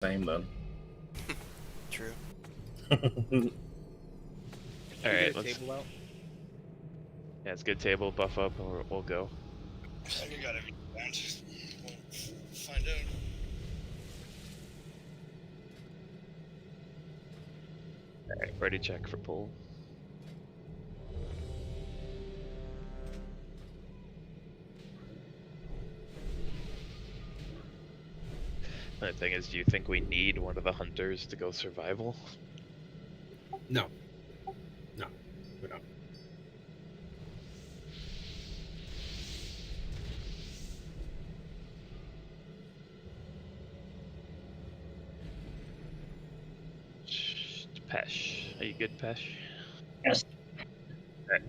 Same then. True. Alright, let's... table out? Yeah, it's a good table, buff up, and we'll go. I think I got everything down. We'll find out. Alright, ready check for pull. The thing is, do you think we need one of the hunters to go survival? No. No, we don't. Pesh. Are you good, Pesh? Yes. Alright.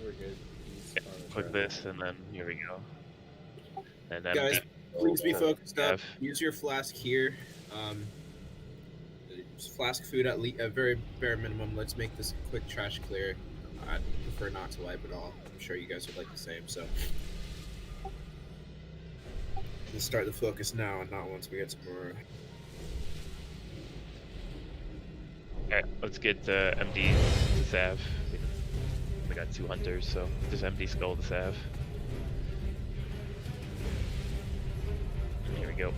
We're good. Yeah, click this, and then here we go. And then Guys, please be focused up. have- Use your flask here. Flask food at very bare minimum. Let's make this a quick trash clear. I prefer not to wipe it all. I'm sure you guys would like the same. So let's start the focus now, and not once we get some more. Alright, let's get the MD to Sav. We got 2 hunters, so just MD skull to Sav. Here we go.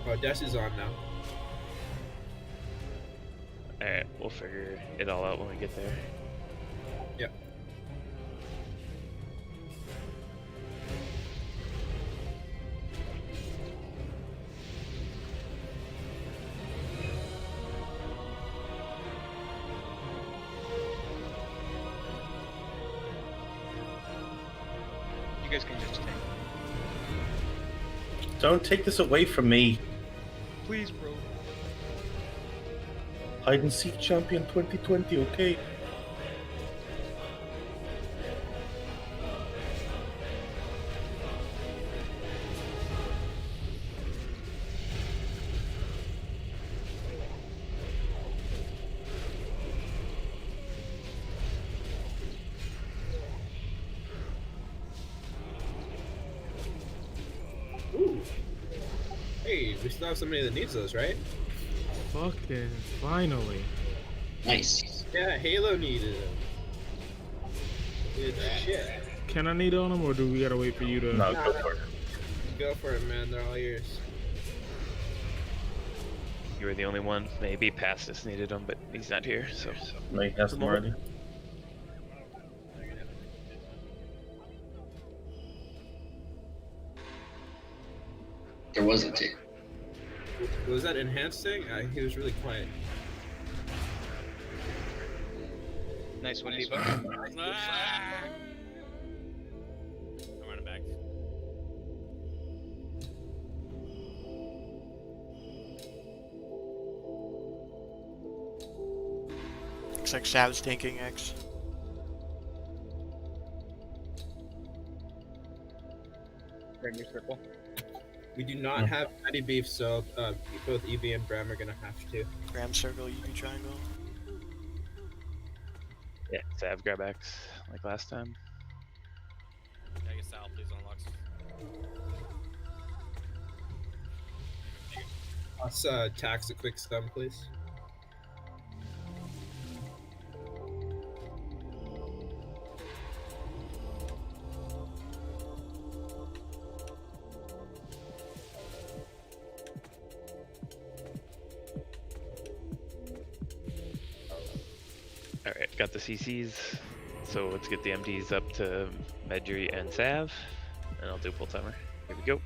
Oh, Des is on now. Alright, we'll figure it all out when we get there. Yep. You guys can just tank. Don't take this away from me. Please, bro. Hide and seek champion 2020, okay? Ooh. Hey, we still have somebody that needs those, right? Fucking finally. Nice. Yeah, Halo needed them. Good shit. Can I need on them, or do we gotta wait for you to? No, go for it. Go for it, man. They're all yours. You were the only one. Maybe Pastus needed him, but he's not here, so. No, he has them already. There was a tick. Was that enhanced thing? He was really quiet. Nice one, Diva. I'm running back. Looks like Sav's tanking X. Bring your circle. We do not have patty beef, so both Evie and Bram are gonna have to. Ram circle, you do triangle. Yeah, Sav grab X like last time. I guess Sal, please unlock. Let's tax a quick stun, please. Alright, got the CCs. So let's get the MDs up to Medri and Sav. And I'll do pull timer. Here we go.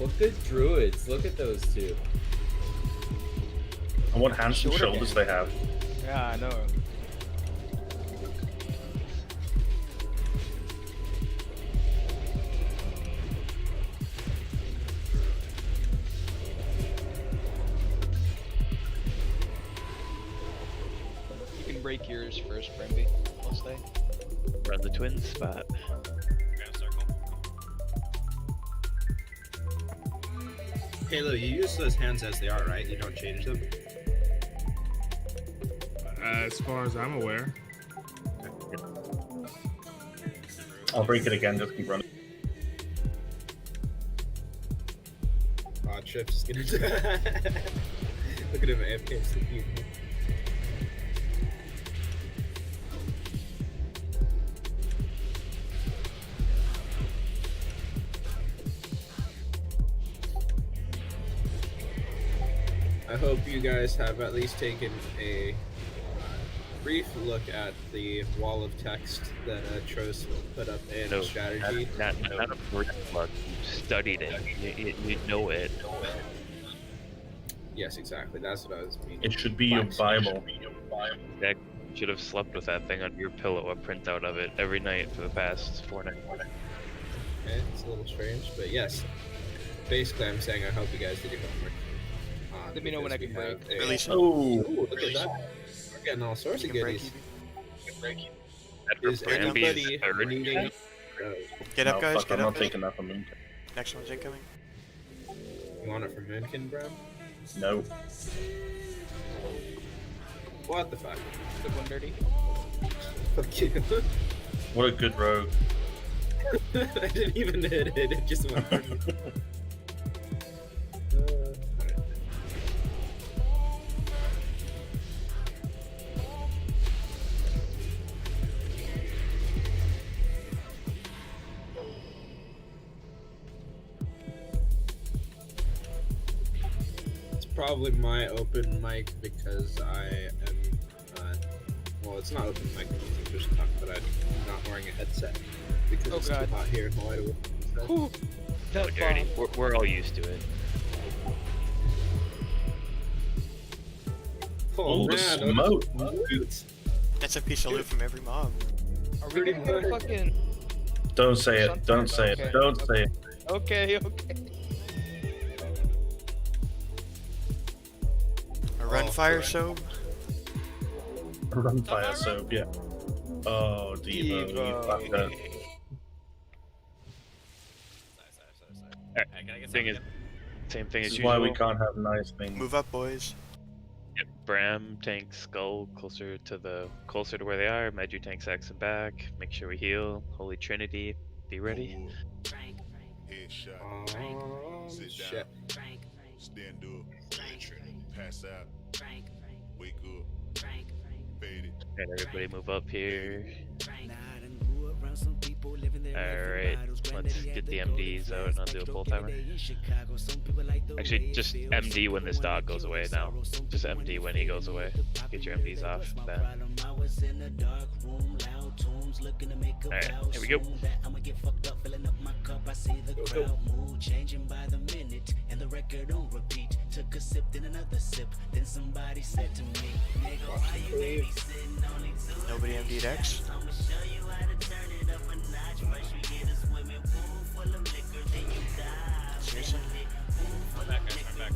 What good druids? Look at those two. And what hands and shoulders they have. Yeah, I know. You can break yours first, Brimby. I'll stay. Run the twin spot. Grand circle. Halo, you use those hands as they are, right? You don't change them? As far as I'm aware. I'll break it again, just keep running. Oh, Trips is gonna look at him AFK. So cute. I hope you guys have at least taken a brief look at the wall of text that Tros put up in No, strategy. not a word plug. You studied it. You know it. Yes, exactly. That's what I was meaning. It should be your Bible. That should have slept with that thing under your pillow, a printout of it every night for the past 4 nights. Okay, it's a little strange, but yes. Basically, I'm saying I hope you guys did your homework. Let me know when I can break. Release it. Oh, Ooh, look at that. We're getting all sorts You of can break goodies. After Is Bramby's anybody third, needing... Get up, no, guys. fuck, Get I'm up. not taking that from him. Next one's incoming. You want it from Moonkin, bro? No. What the fuck? Good one, Dirty. Fuck you. What a good rogue. I didn't even hit it, it just went for me. It's probably my open mic because I am, well, it's not open mic, I'm using push talk, but I'm not wearing a headset because Oh, it's God. too hot here in Hawaii. Whew. oh, That dirty. bomb. We're all used to it. Oh, the man, smoke. That's a piece of loot from every mob. Are we gonna get a fucking... Don't say it. Don't say it. Okay. Don't say it. Okay, okay. A run Oh, fire correct. soap. Run fire soap, yeah. Oh, Devo, you fucked up. Alright, Can I get thing is, something? same thing This as is why usual. we can't have nice things. Move up, boys. Yep, Bram, tank, skull, closer to where they are. Magi tank, Saxon back. Make sure we heal. Holy Trinity, be ready. Headshot. Shit. Stand up. Pass out. Wake up. Fade it. And everybody move up here. Alright, let's get the MDs out and I'll do a full timer. Actually, just MD when this dog goes away now. Just MD when he goes away. Get your MDs off. Then. Alright, here we go. Nobody MD'd X. Seriously? I'm back, guys. I'm back.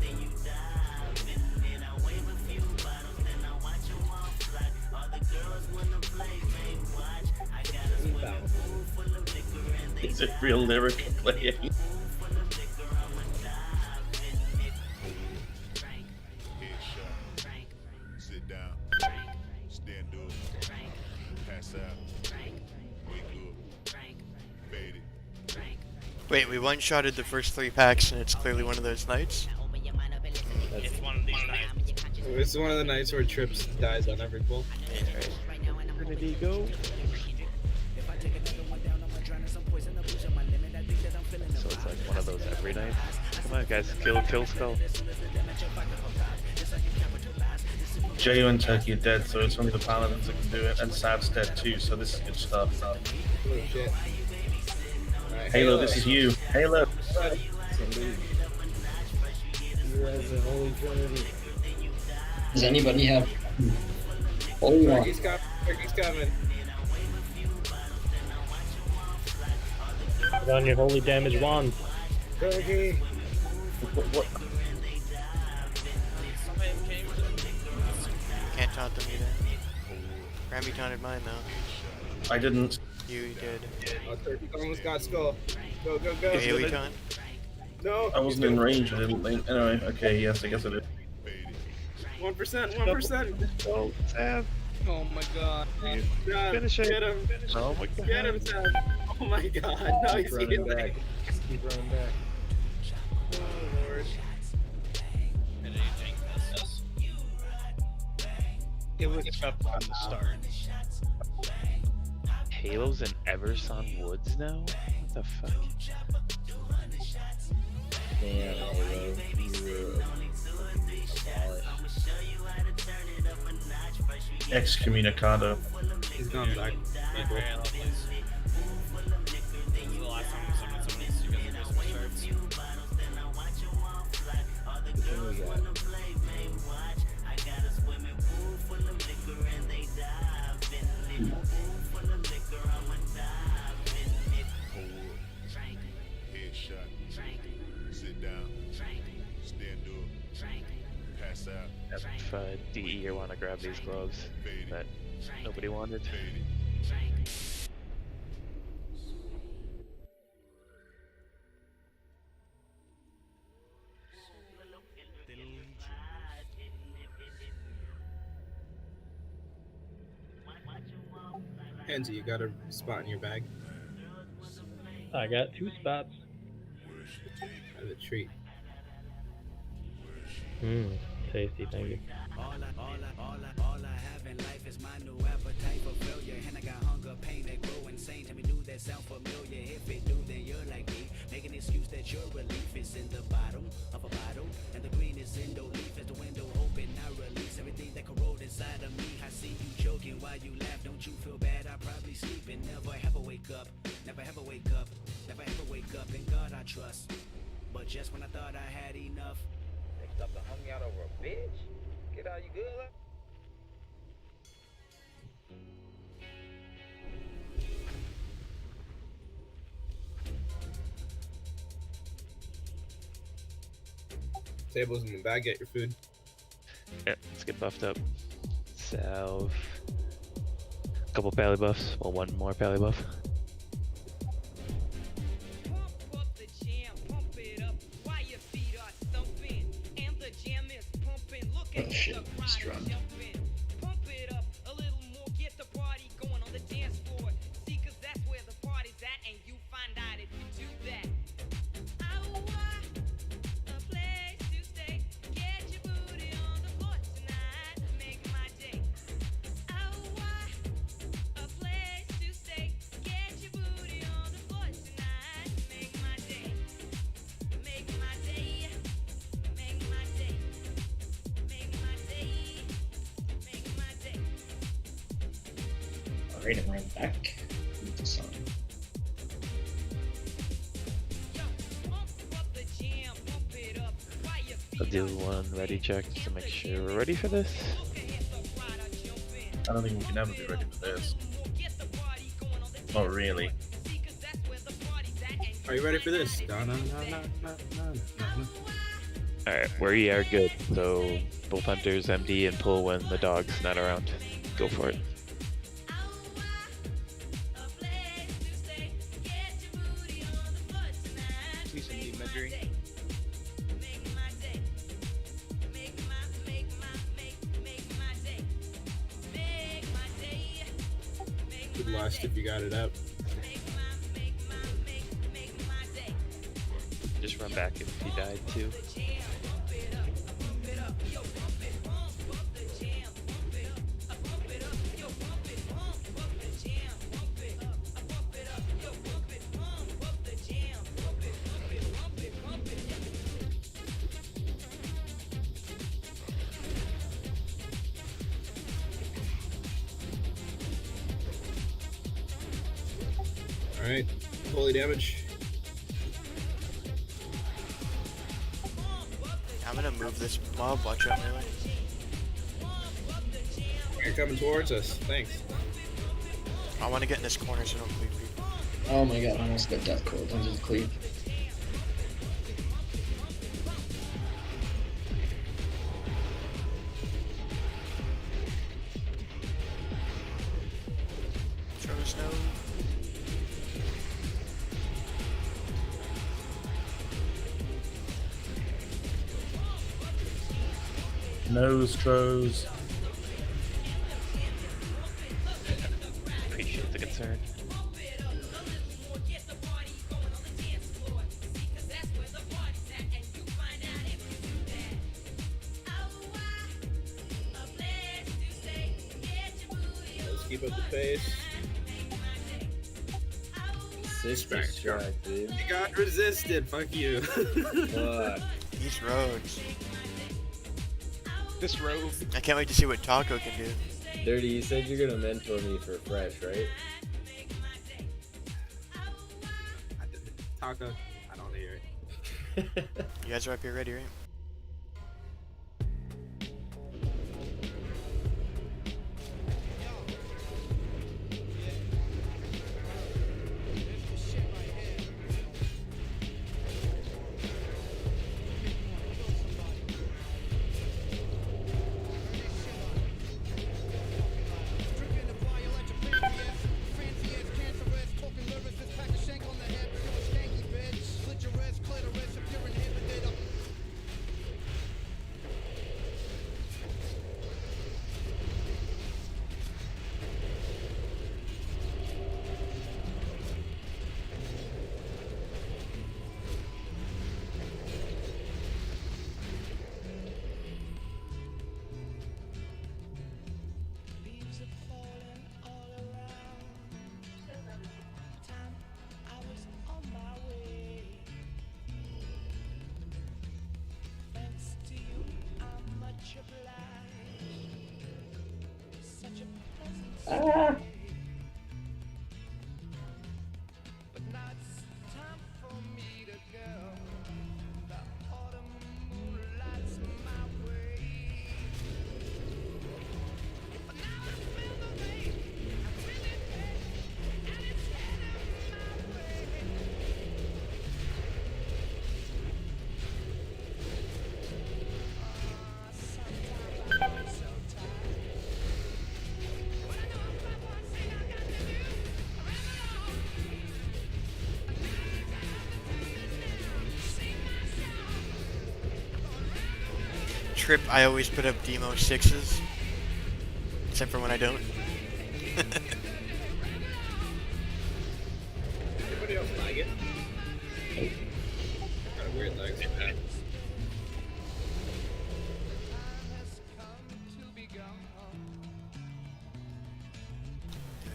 Is it real lyric playing? Headshot. Sit down. Stand up. Pass out. Wake up. Fade it. Wait, we one-shotted the first 3 packs and it's clearly one of those nights? It's one of these nights. It's one of the nights where Trips dies on every pull. Trinity, go. So it's like one of those every night. Come on, guys, kill skull. Jayu and Turkey are dead, so it's only the paladins that can do it, and Sav's dead too, so this is good stuff. Oh shit. Alright, Halo, this is you. Halo! You as a holy trinity. Does anybody have holy water? Turkey's coming. Turkey's coming. Put on your holy damage wand. Turkey. What? Can't taunt them either. Ramby taunted mine though. I didn't. You did. Oh, Turkey almost got skull. Go, go, go. Did Haley taunt? No. I wasn't in range. I didn't think. Anyway, okay, yes, I guess I did. 1%, 1%. Oh, Sam. Oh my god. Sam, Finish it. get him. Oh my god. Get him, Sam. Oh my god. No, he's Keep running healing. back. Keep running back. Oh, Lord. And then you tank this. It was tough from the start. Halo's in Everson Woods now? What the fuck? Damn, Halo. You were Excommunicado. He's gone back. Red barrel, please. This is the last time we summoned someone needs to go through some shards. Which one was that? Sit down. Stand up. Pass out. If DE here want to grab these gloves that nobody wanted. Kenzie, you got a spot in your bag? I got 2 spots. As a treat. Tasty, thank you. All I have in life is my new appetite for failure. And I got hunger, pain that grow insane. Tell me, do that sound familiar? If it do, then you're like me. Make an excuse that your relief is in the bottom of a bottle. And the green is in the leaf as the window open. I release everything that corrode inside of me. I see you joking while you laugh. Don't you feel bad? I probably sleep and never ever wake up. Never ever wake up. Never ever wake up. In God I trust. But just when I thought I had enough. Next up, the hung out over a bitch. Get out, you good? Tables in the bag, get your food. Yeah, let's get buffed up. Salve. Couple pally buffs. Well, one more pally buff. Oh shit, just run. Alright, I'm right back with the song. I'll do one ready check just to make sure we're ready for this. I don't think we can ever be ready for this. Not really. Are you ready for this? No. Alright, we are good. So, both hunters, MD, and pull when the dog's not around. Go for it. Please send me imagery. Good last if you got it out. Just run back if he died too. Alright, holy damage. I'm gonna move this mob. Watch out, melee. You're coming towards us. Thanks. I want to get in this corner so don't cleave people. Oh my god, I almost got death cold under the cleave. Throw snow. Nose throws. Appreciate the concern. Let's keep up the pace. Strike, dude. You got resisted. Fuck you. Fuck. These roads. This rogue. I can't wait to see what Taco can do. Dirty, you said you're gonna mentor me for fresh, right? Taco. I don't hear it. You guys are up here ready, right? Ah! Trip, I always put up Demo 6s. Except for when I don't. Anybody else like it? Kind of weird legs.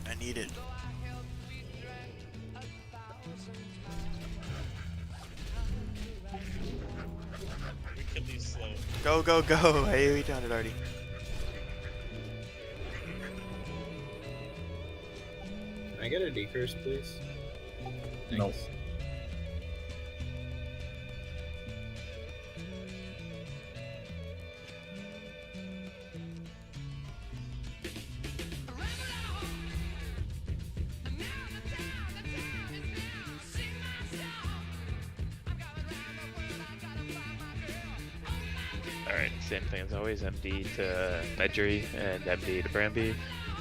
I need it. We kill these slow. Go, go, go! Hey, we done it already. Can I get a decurse, please? No. Thanks. Alright, same thing as always, MD to Medjuri and MD to Bramby.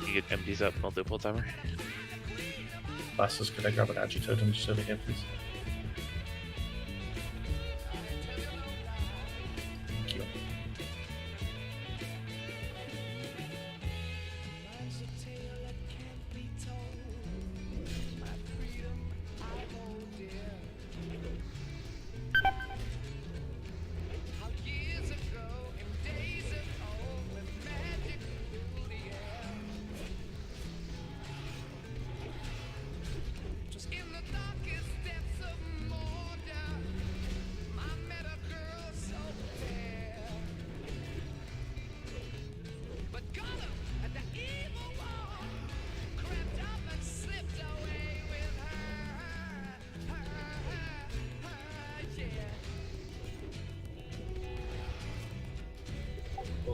You get MDs up multiple timer. Bastards, could I grab an agitotem just over here, please? Thank you.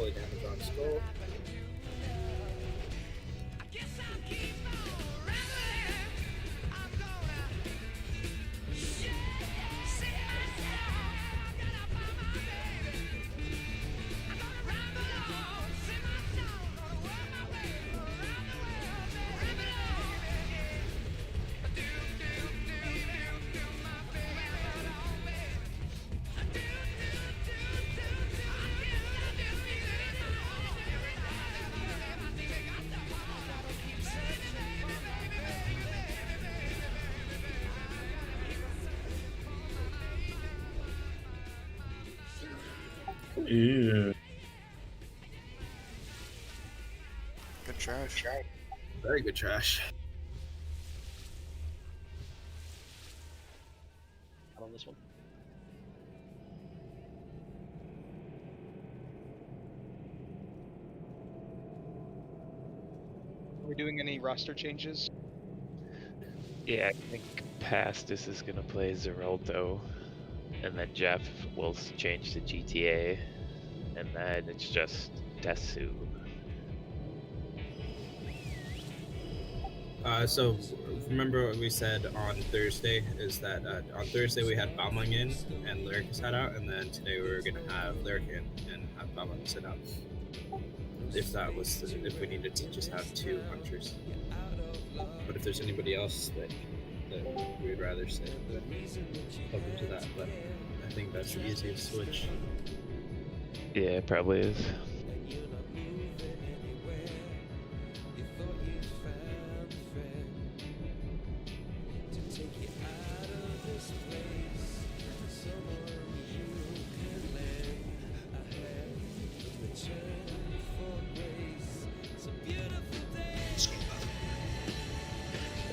melee damage on Skull. Ew. Good trash. Very good trash. On this one. Are we doing any roster changes? Yeah, I think Pastis is gonna play Zeraldo, and then Jeff will change to GTA, and then it's just Desu. So remember what we said on Thursday is that on Thursday we had Baumling in and Lyric sat out, and then today we were gonna have Lyric in and have Baumling sit out. If that was if we needed to just have two hunters, but if there's anybody else that we would rather say, then open to that. But I think that's the easiest switch. Yeah, it probably is.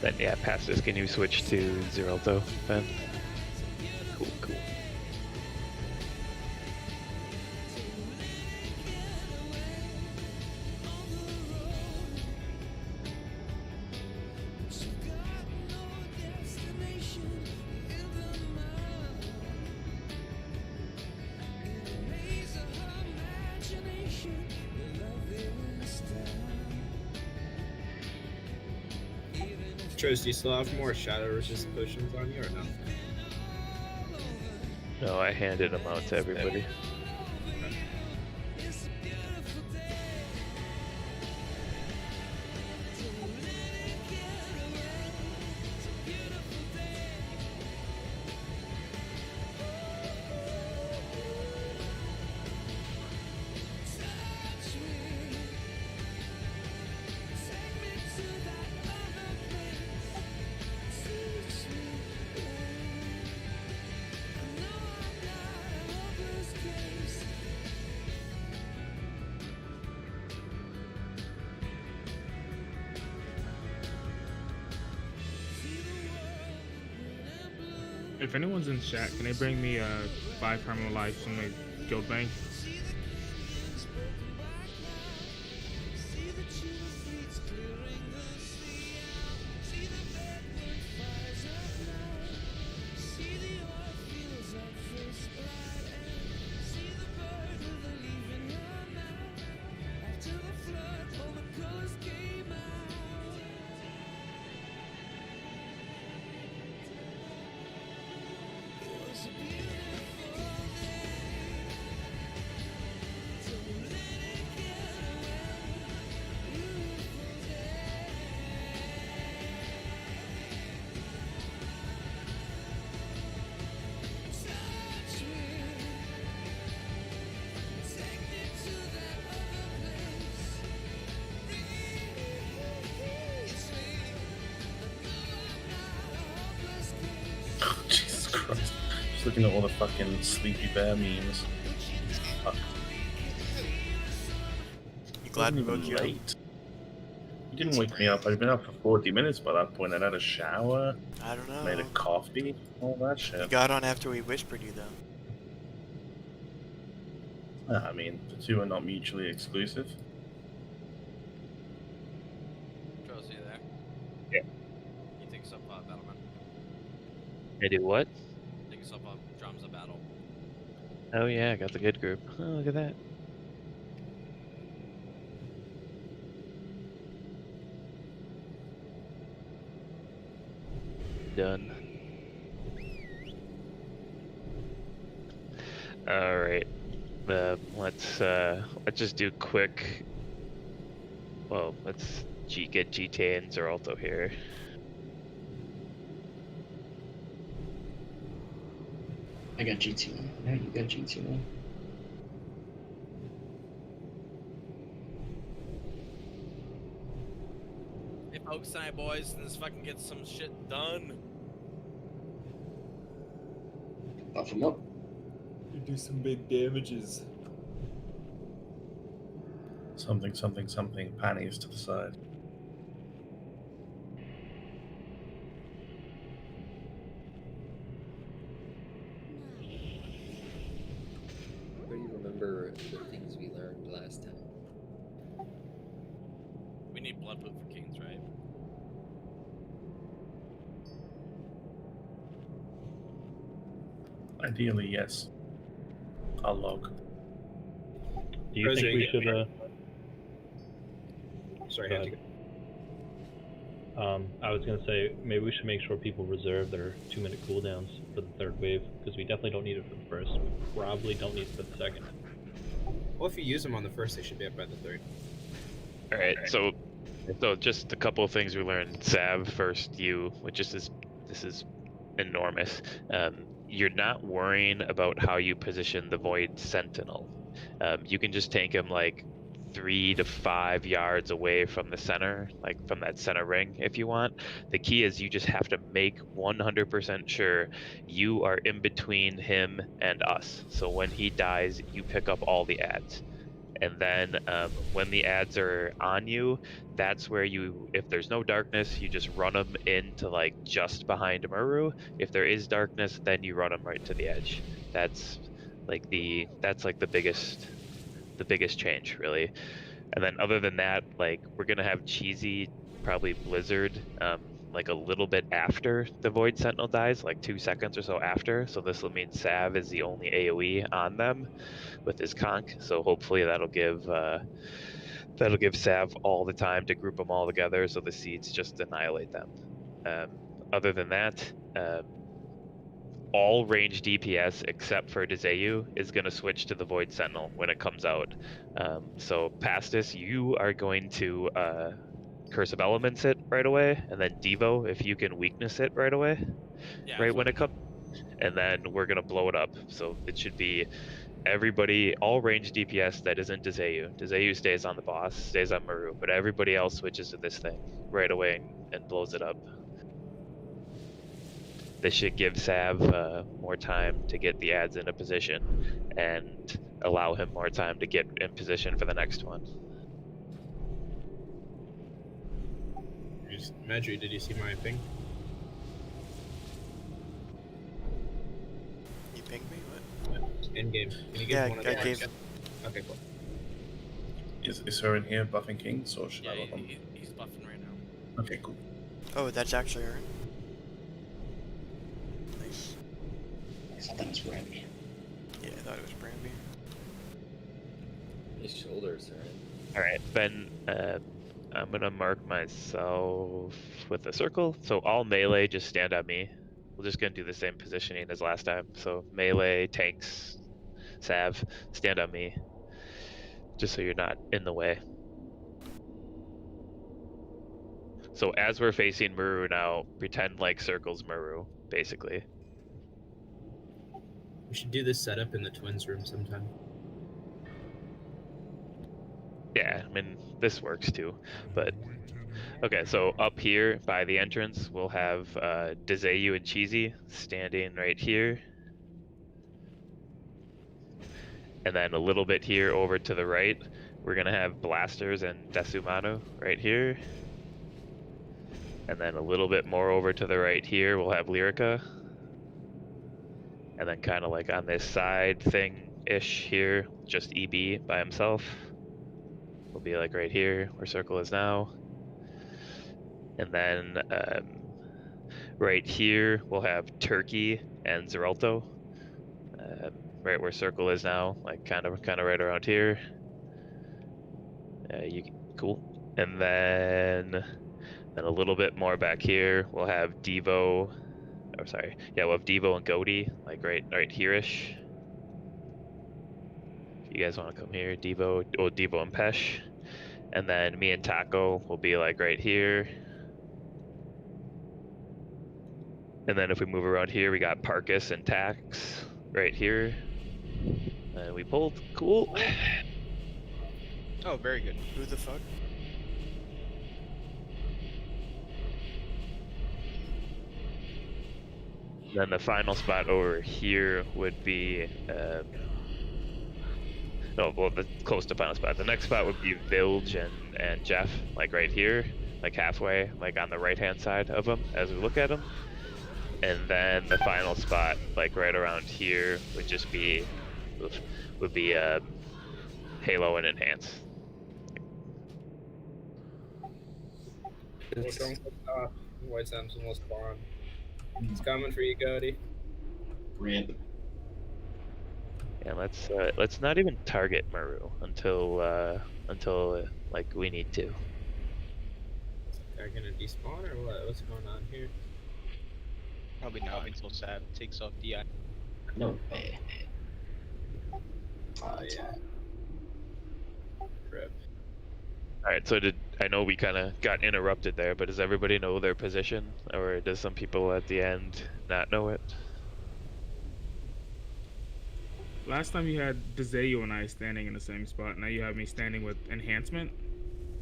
Then yeah, Pastis, can you switch to Zeraldo, Ben? Cool, cool. Tros, do you still have more shadow resist potions on you or no? No, I handed them out to everybody. If anyone's in chat, can they bring me 5 permanent life from my guild bank? Jesus Christ. Just looking at all the fucking Sleepy Bear memes. Fuck. You glad we Wasn't woke even you up? late. You didn't wake me up. I'd been up for 40 minutes by that point. I'd had a shower, I don't know. made a coffee, all that shit. You got on after we whispered you, though. I mean, the two are not mutually exclusive. Tros, you there? Yeah. You take us up Battleman. I do what? Take us up Drums of Battle. Oh yeah, I got the good group. Oh, look at that. done. All right. Let's just do quick. Well, let's get GTA and Zeralto here. I got GT1. Yeah, you got GT1. Hey, focus tonight, boys, and let's fucking get some shit done. Buff him up. You do some big damages. Something, something, something. Panties to the side. What do you remember the things we learned last time? We need blood poop for kings, right? Ideally, yes. I'll log. Do you think we should? Sorry, go Handy. ahead. I was gonna say maybe we should make sure people reserve their 2-minute cooldowns for the third wave because we definitely don't need it for the first. We probably don't need it for the second. Well, if you use them on the first, they should be up by the third. All right. So just a couple of things we learned. Sav first, which is this is enormous. You're not worrying about how you position the Void Sentinel. You can just tank him like 3 to 5 yards away from the center, like from that center ring if you want. The key is you just have to make 100% sure you are in between him and us. So when he dies, you pick up all the ads. And then when the ads are on you, that's where if there's no darkness, you just run them into like just behind Muru. If there is darkness, then you run them right to the edge. That's like the biggest change, really. And then other than that, like we're gonna have Cheesy, probably Blizzard, like a little bit after the Void Sentinel dies, like 2 seconds or so after. So this will mean Sav is the only AoE on them with his conch. So hopefully that'll give Sav all the time to group them all together, so the seeds just annihilate them. Other than that, all range DPS except for Dezeyu is going to switch to the Void Sentinel when it comes out. So Pastis, you are going to Curse of Elements it right away, and then Devo, if you can weakness it right away, Yeah, right when it comes, and then we're going to blow it up. So it should be everybody, all range DPS that isn't Dezeyu. Dezeyu stays on the boss, stays on Muru, but everybody else switches to this thing right away and blows it up. This should give Sav more time to get the ads into position and allow him more time to get in position for the next one. Madry, did you see my ping? You pinged me? What? In game. Can you give Yeah, one of I the gave. ads? Okay, cool. Is her in here buffing kings, or should Yeah, I buff them? he's buffing right now. Okay, cool. Oh, that's actually her. Nice. I thought that was Brandy. Yeah, I thought it was Brandy. His shoulders are in. All right, then I'm gonna mark myself with a circle. So all melee, just stand on me. We're just gonna do the same positioning as last time. So melee, tanks, Sav, stand on me, just so you're not in the way. So as we're facing Muru now, pretend like circles Muru, basically. We should do this setup in the twins room sometime. Yeah, I mean, this works too, but okay, so up here by the entrance, we'll have Dezeyu and Cheesy standing right here. And then a little bit here over to the right, we're gonna have Blasters and Desumano right here. And then a little bit more over to the right here, we'll have Lyrica. And then kind of like on this side thing-ish here, just EB by himself. Will be like right here where circle is now. And then right here we'll have Turkey and Zeralto. Right where circle is now, like kind of right around here. Cool. And then a little bit more back here we'll have Devo or sorry, yeah, we'll have Devo and Goaty, like right here-ish. If you guys want to come here, Devo and Pesh. And then me and Taco will be like right here. And then if we move around here, we got Parkus and Tax right here. And we pulled. Cool. Oh, very good. Who the fuck? Then the final spot over here would be no, well, the close to final spot. The next spot would be Vilge and Jeff, like right here, like halfway, like on the right hand side of them as we look at them. And then the final spot, like right around here, would just be Halo and Enhance. White Sam's almost spawn. It's coming for you, Cody. Rip. Yeah, let's not even target Maru until like we need to. They're gonna despawn or what? What's going on here? Probably not until Sav takes off DI. No way. Oh yeah. Rip. All right, so I know we kind of got interrupted there, but does everybody know their position, or does some people at the end not know it? Last time you had Dezayu and I standing in the same spot. Now you have me standing with enhancement.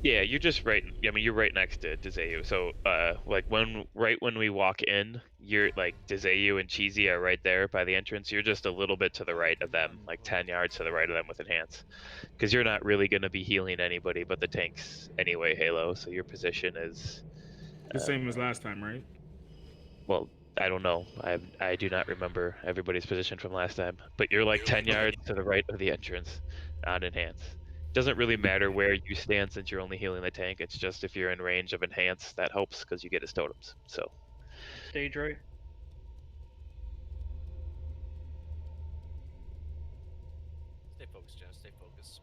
Yeah, you're just right. I mean, you're right next to Dezayu. So, like right when we walk in, you're like Dezayu and Cheesy are right there by the entrance. You're just a little bit to the right of them, like 10 yards to the right of them with enhance, because you're not really going to be healing anybody but the tanks anyway, Halo. So your position is The same as last time, right? well, I don't know. I do not remember everybody's position from last time, but you're like 10 yards to the right of the entrance on enhance. Doesn't really matter where you stand since you're only healing the tank. It's just if you're in range of enhance, that helps because you get his totems. So Stage right. Stay focused, Jen. Stay focused.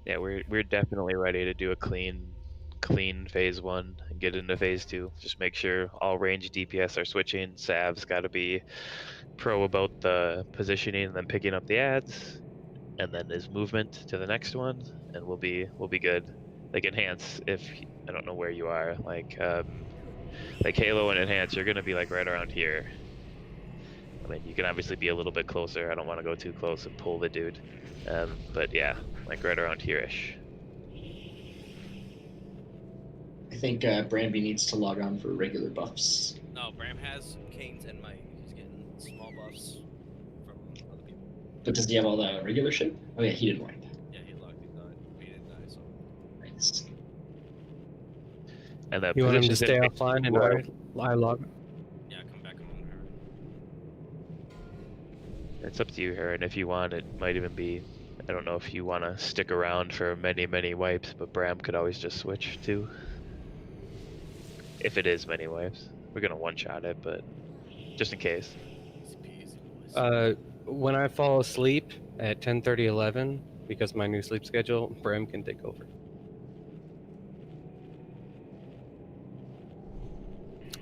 yeah, we're definitely ready to do a clean phase 1 and get into phase 2. Just make sure all range DPS are switching. Sav's got to be pro about the positioning and then picking up the ads, and then his movement to the next one, and we'll be good. Like enhance, if I don't know where you are, like Halo and enhance, you're gonna be like right around here. I mean, you can obviously be a little bit closer. I don't want to go too close and pull the dude, but yeah, like right around here-ish. I think Branby needs to log on for regular buffs. No, Bram has Canes and Mike. He's getting small buffs from other people. But does he have all the regular shit? Oh yeah, he didn't wipe. Yeah, he logged. He died. He didn't die, so. Nice. And the You want him to positions stay in- offline and I log? Yeah, come back on her. It's up to you, Heron. If you want, it might even be. I don't know if you want to stick around for many wipes, but Bram could always just switch too. If it is many wipes, we're gonna one-shot it, but just in case. When I fall asleep at 10:30, 11, because my new sleep schedule, Bram can take over.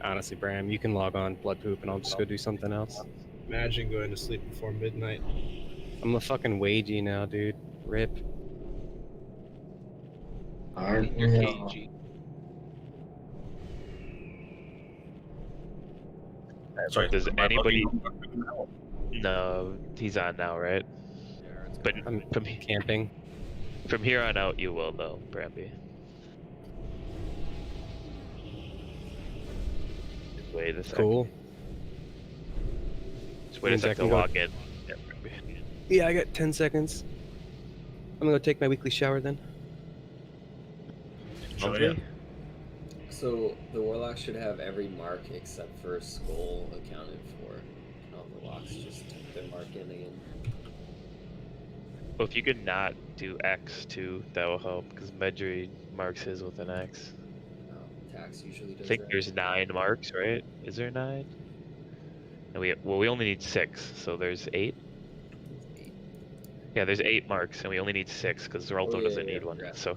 Honestly, Bram, you can log on blood poop and I'll just go do something else. Imagine going to sleep before midnight. I'm a fucking wagey now, dude. Rip. Aren't Your we KG. Sorry, Does am I anybody? bugging? No, he's on now, right? But I'm from camping. from here on out, you will though, Bramby. Just wait a second. Cool. Just wait a Means I second can to go- log in. Yeah, Bramby. Yeah, I got 10 seconds. I'm gonna go take my weekly shower then. Monthly? So the warlock should have every mark except for skull accounted for. And all the locks just type their mark in again. Well, if you could not do X too, that will help because Medri marks his with an X. Tax usually I does think that. there's 9 marks, right? Is there 9? And we only need 6, so there's 8. Yeah, there's 8 marks, and we only need 6 because Zeraldo doesn't need one. yeah. So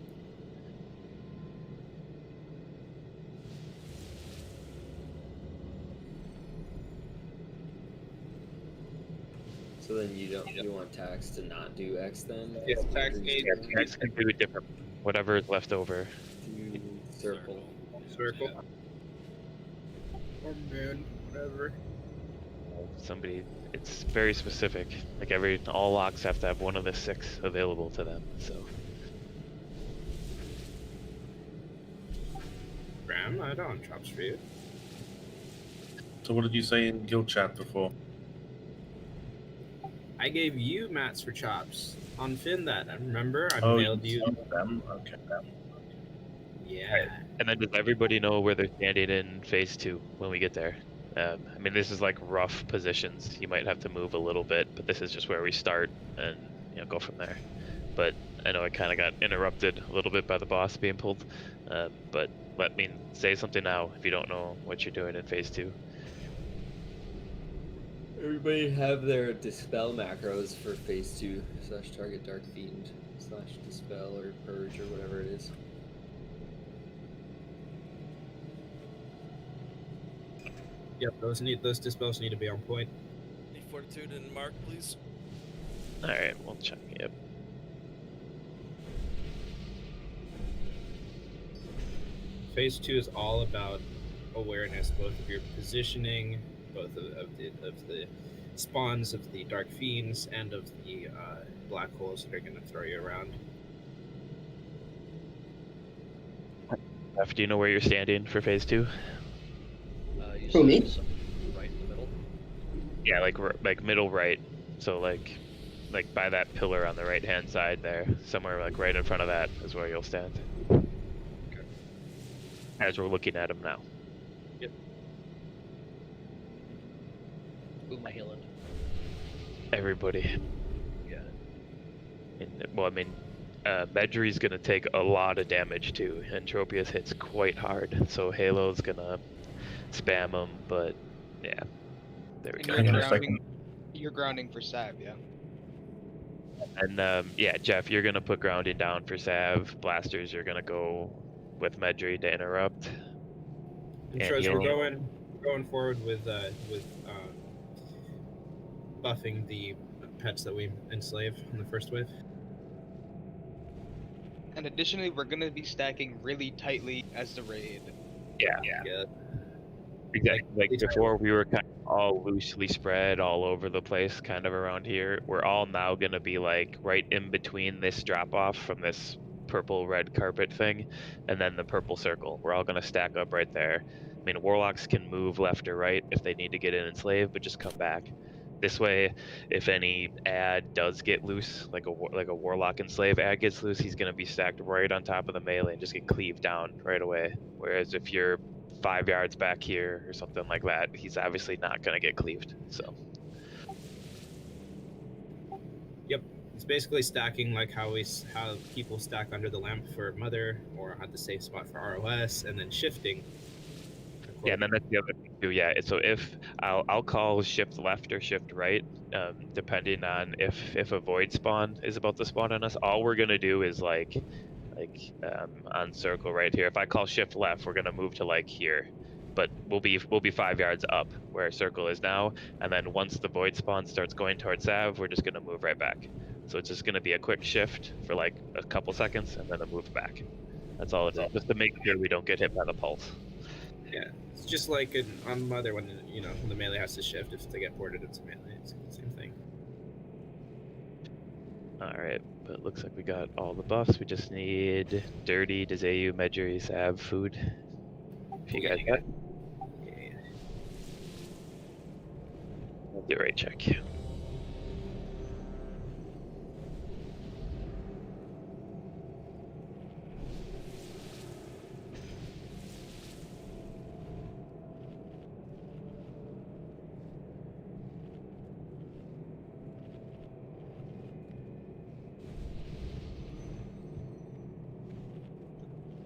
So then you want tax to not do X then? Yeah, tax Or gate. Yeah, tax can do it different. Whatever is left over. do circle. Circle. Or moon, whatever. Somebody, it's very specific. Like all locks have to have one of the 6 available to them. So Graham, I don't chops for you. So what did you say in guild chat before? I gave you mats for chops on Finn that. I remember I Oh, mailed you. them? Okay. Yeah. and then does everybody know where they're standing in phase 2 when we get there? I mean, this is like rough positions. You might have to move a little bit, but this is just where we start and go from there. But I know I kind of got interrupted a little bit by the boss being pulled. But let me say something now if you don't know what you're doing in phase 2. Everybody have their dispel macros for phase 2 / target dark fiend / dispel or purge or whatever it is. Yep, those dispels need to be on point. Need fortitude and mark, please. Alright, we'll check. Yep. Phase 2 is all about awareness, both of your positioning, both of the spawns of the dark fiends and of the black holes that are going to throw you around. Jeff, do you know where you're standing for phase 2? Who, me? Right in the middle. Yeah, like middle right. So like by that pillar on the right hand side there, somewhere like right in front of that is where you'll stand. Okay. As we're looking at him now. Yep. Who am I healing? Everybody. Yeah. Well, I mean, Medjri's gonna take a lot of damage too, and Tropius hits quite hard, so Halo's gonna spam him, but yeah. There we And go. you're grounding for Sav, yeah? And yeah, Jeff, you're gonna put grounding down for Sav. Blasters, you're gonna go with Medjri to interrupt. And Troz, we're going forward with buffing the pets that we enslave in the first wave. And additionally, we're gonna be stacking really tightly as the raid. Yeah. Exactly. Like before, we were kind of all loosely spread all over the place, kind of around here. We're all now gonna be like right in between this drop off from this purple red carpet thing, and then the purple circle. We're all gonna stack up right there. I mean, warlocks can move left or right if they need to get in and slave, but just come back. This way, if any ad does get loose, like a warlock and slave ad gets loose, he's gonna be stacked right on top of the melee and just get cleaved down right away. Whereas if you're 5 yards back here or something like that, he's obviously not gonna get cleaved. So. Yep, it's basically stacking like how people stack under the lamp for Mother or at the safe spot for ROS, and then shifting. Yeah, and then that's the other thing too. Yeah, so if I'll call shift left or shift right, depending on if a void spawn is about to spawn on us. All we're gonna do is like on circle right here. If I call shift left, we're gonna move to like here, but we'll be 5 yards up where circle is now, and then once the void spawn starts going towards Sav, we're just gonna move right back. So it's just gonna be a quick shift for like a couple seconds and then a move back. That's all it is, just to make sure we don't get hit by the pulse. Yeah, it's just like on Mother when the melee has to shift if they get ported into melee. It's the same thing. Alright, but it looks like we got all the buffs. We just need Dirty, Dezayu, Medjri, Sav, food. If you guys got it. Yeah. I'll do a right check.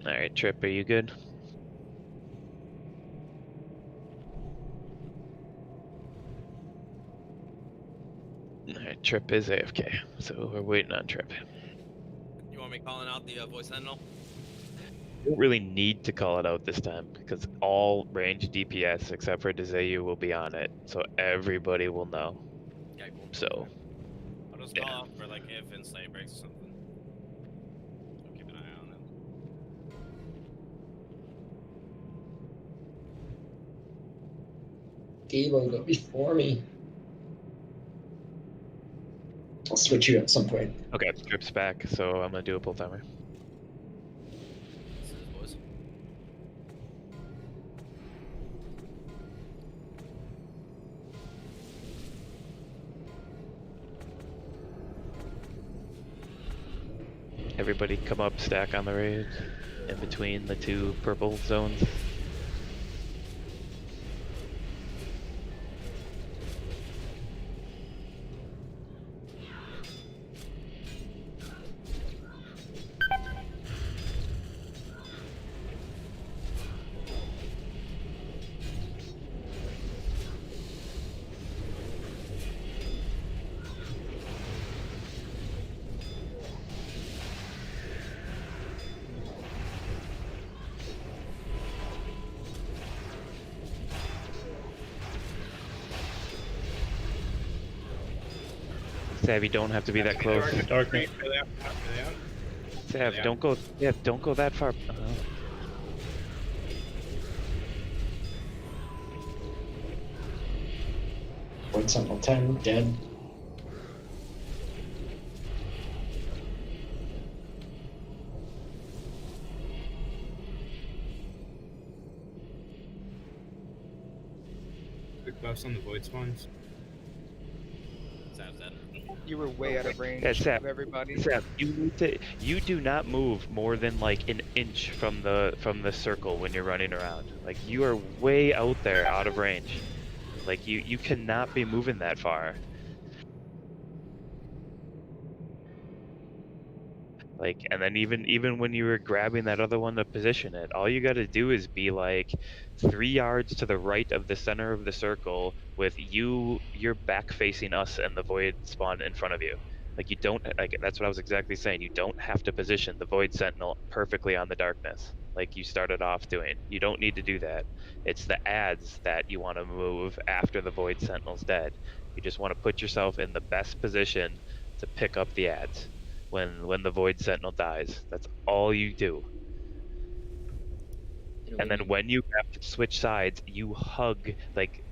Alright, Trip, are you good? Alright, Trip is AFK, so we're waiting on Trip. You want me calling out the voice sentinel? We don't really need to call it out this time, because all range DPS except for Dezayu will be on it, so everybody will know. Okay, cool. So I'll just call out for like if and slay breaks or something. I'll keep an eye on it. Gabo, go before me. I'll switch you at some point. okay, strips back. So I'm gonna do a pull timer. This is boys. Everybody come up, stack on the raid, in between the two purple zones. Sav, you don't have to be that close. Darkness. Sav, don't go. Yeah, don't go that far. Void Sentinel 10, dead. Quick buffs on the void spawns. Sav's dead. You were way out of range Yeah, Sav, of everybody. Sav, you do not move more than like an inch from the circle when you're running around. Like you are way out there, out of range. Like you cannot be moving that far. Like, and then even when you were grabbing that other one to position it, all you got to do is be like 3 yards to the right of the center of the circle with you're back facing us and the void spawn in front of you. Like you don't like that's what I was exactly saying. You don't have to position the void sentinel perfectly on the darkness like you started off doing. You don't need to do that. It's the ads that you want to move after the void sentinel's dead. You just want to put yourself in the best position to pick up the ads when the void sentinel dies. That's all you do. And then when you have to switch sides, you hug like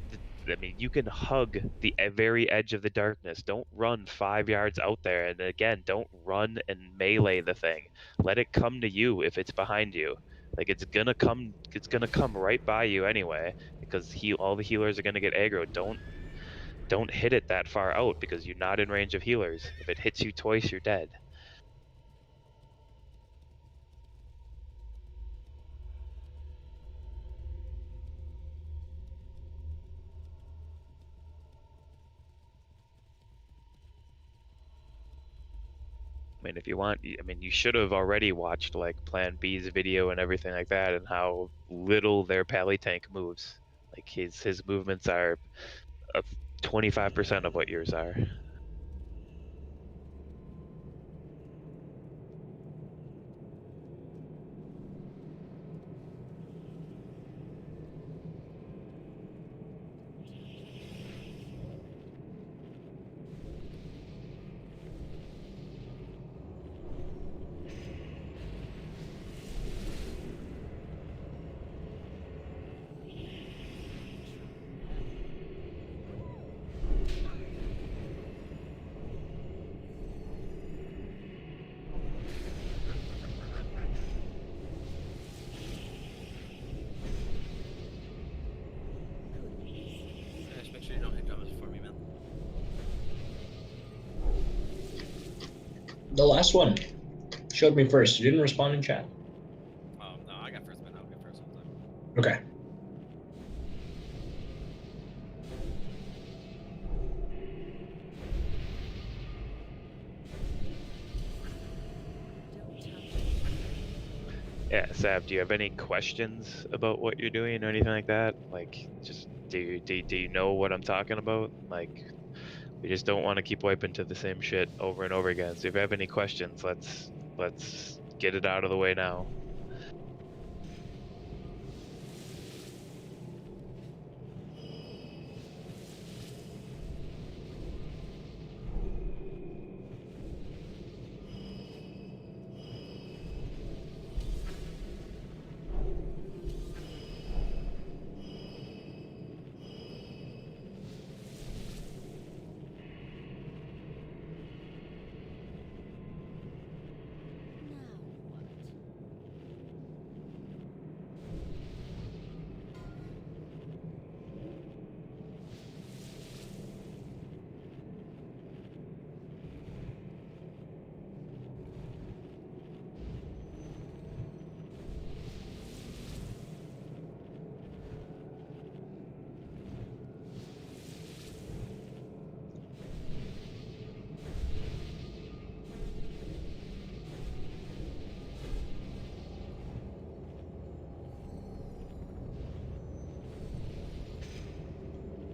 I mean, you can hug the very edge of the darkness. Don't run 5 yards out there, and again, don't run and melee the thing. Let it come to you if it's behind you. Like it's gonna come right by you anyway, because all the healers are gonna get aggro. Don't hit it that far out because you're not in range of healers. If it hits you twice, you're dead. I mean, if you want, I mean, you should have already watched like Plan B's video and everything like that, and how little their pally tank moves. Like his movements are 25% of what yours are. Just make sure you don't hit comments before me, man. The last one showed me first. You didn't respond in chat. Oh, no, I got first, man. I'll get first all the time. Okay. Yeah, Sav, do you have any questions about what you're doing or anything like that? Like, just do you know what I'm talking about? Like, we just don't want to keep wiping to the same shit over and over again. So if you have any questions, let's get it out of the way now.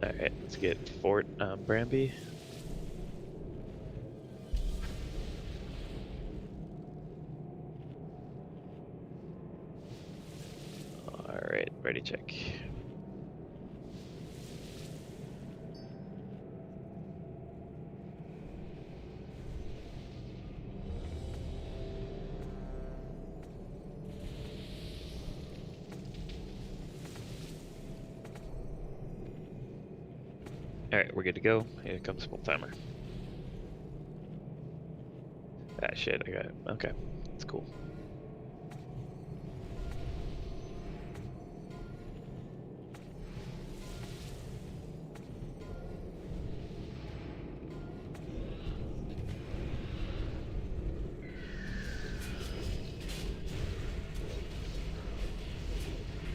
Alright, let's get Fort Branby. Alright, ready check. Alright, we're good to go. Here comes full timer. Ah shit, I got it. Okay, that's cool.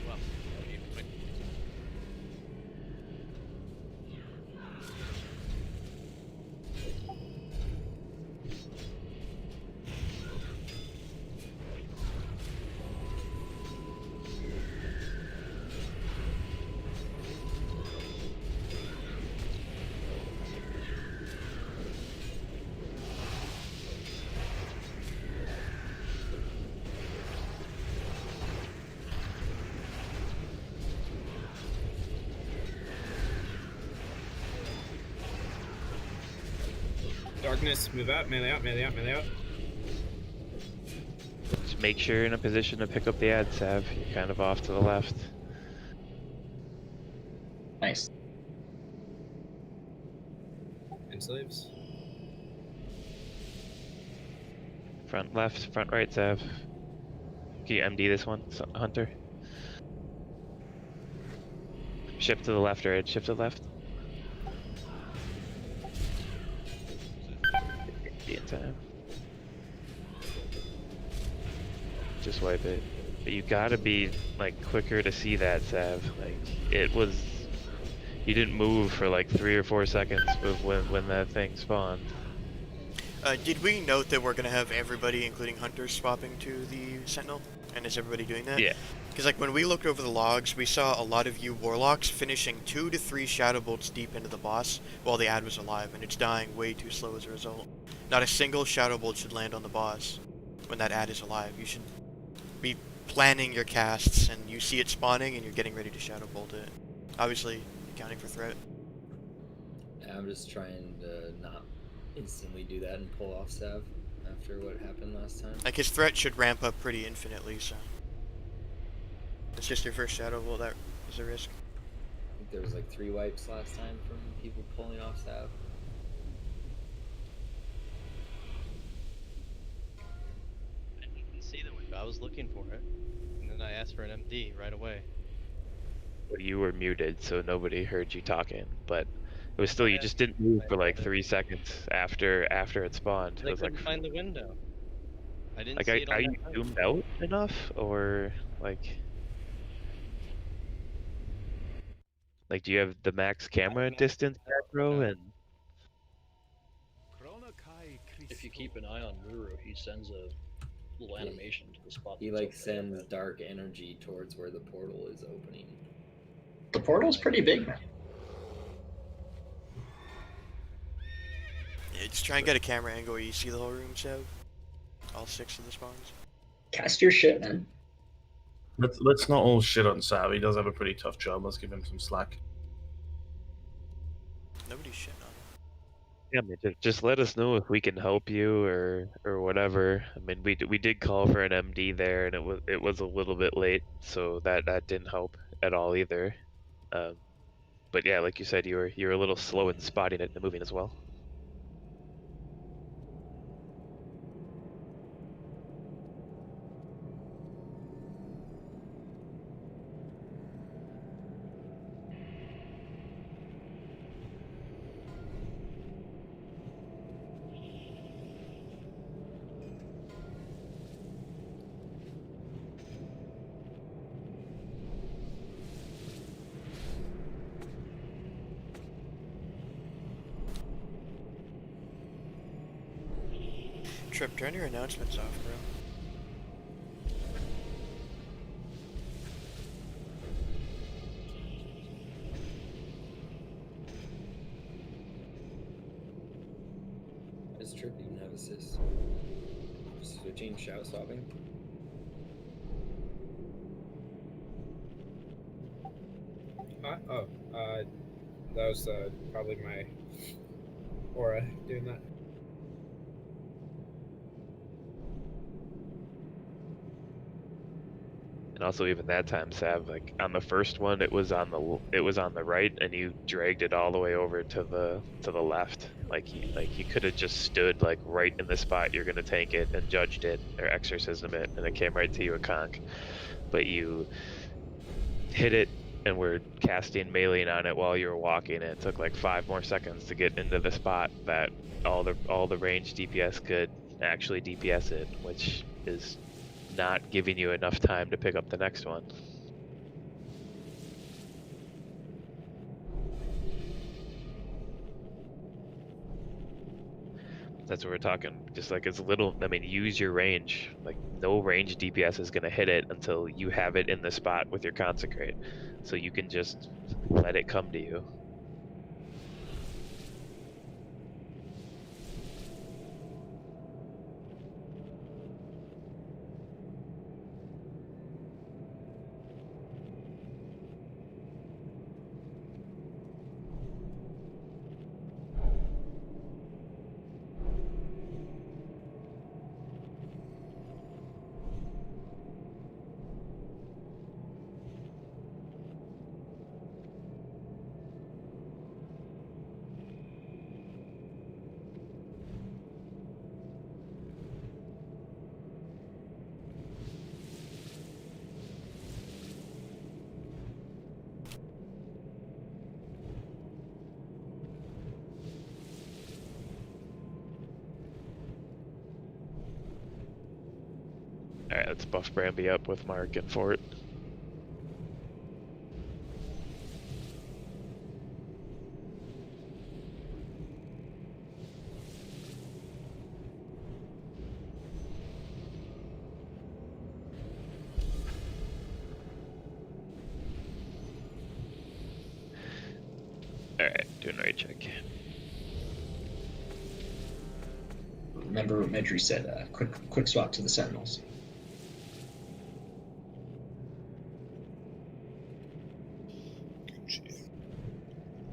Well, Darkness, move out, melee out, melee out, melee out. Just make sure you're in a position to pick up the ad, Sav. You're kind of off to the left. Nice. Enslaves. Front left, front right, Sav. Can you MD this one, Hunter? Shift to the left, or shift to the left. Be in time. Just wipe it. But you gotta be like quicker to see that, Sav. Like it was, you didn't move for like 3 or 4 seconds when that thing spawned. Did we note that we're gonna have everybody, including hunters, swapping to the Sentinel? And is everybody doing that? Yeah. Because like when we looked over the logs, we saw a lot of you warlocks finishing 2 to 3 shadow bolts deep into the boss while the ad was alive, and it's dying way too slow as a result. Not a single shadow bolt should land on the boss when that ad is alive. You should be planning your casts, and you see it spawning, and you're getting ready to shadow bolt it. Obviously, accounting for threat. Yeah, I'm just trying to not instantly do that and pull off Sav after what happened last time. Like his threat should ramp up pretty infinitely, so it's just your first shadow bolt that is a risk. I think there was like 3 wipes last time from people pulling off Sav. I didn't see the window. I was looking for it, and then I asked for an MD right away. Well, you were muted, so nobody heard you talking. But it was still, you just didn't move for like 3 seconds after it spawned. I It was like, couldn't find the window. I didn't like see it on are you that map. zoomed out enough, or like do you have the max camera distance, bro? And If you keep an eye on Ruru, he sends a little animation to the spot. He that's like open. sends dark energy towards where the portal is opening. The portal's pretty big. Yeah, just try and get a camera angle where you see the whole room, Sev. All 6 of the spawns. Cast your shit, man. Let's not all shit on Sav. He does have a pretty tough job. Let's give him some slack. Nobody's shitting on yeah, I mean, just let us know if we can help you or whatever. I mean, we did call for an MD there, and it was a little bit late, so that didn't help at all either. But yeah, like you said, you were a little slow in spotting it and moving as well. Trip, turn your announcements off, bro. does Trip even have assist? Switching, shout swapping. That was probably my aura doing that. And also even that time, Sav, like on the first one, it was on the right, and you dragged it all the way over to the left. Like you could have just stood like right in the spot you're gonna tank it and judged it or exorcism it, and it came right to you a conk. But you hit it and were casting meleeing on it while you were walking. It took like 5 more seconds to get into the spot that all the range DPS could actually DPS it, which is not giving you enough time to pick up the next one. That's what we're talking. Just like it's little, I mean, use your range. Like no range DPS is gonna hit it until you have it in the spot with your consecrate. So you can just let it come to you. Alright, let's buff Bramby up with Mark and Fort. Alright, doing right check. Remember what Medri said, quick swap to the Sentinels.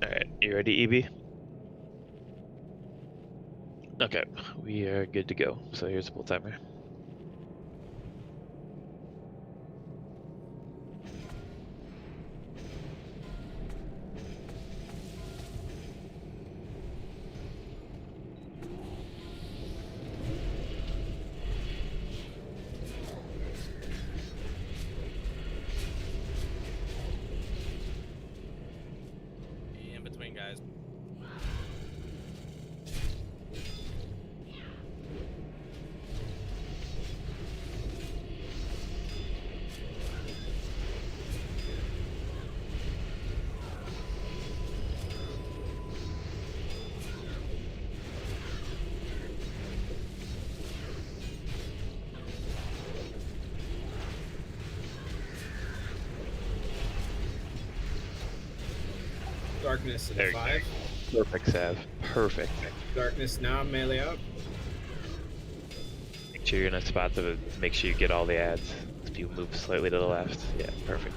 Alright, you ready, EB? Okay, we are good to go. So here's the pull timer. In between, guys. Darkness at There you 5. Perfect, Sav. Perfect. Darkness now, melee out. Make sure you're in a spot to make sure you get all the ads. If you move slightly to the left. Yeah, perfect.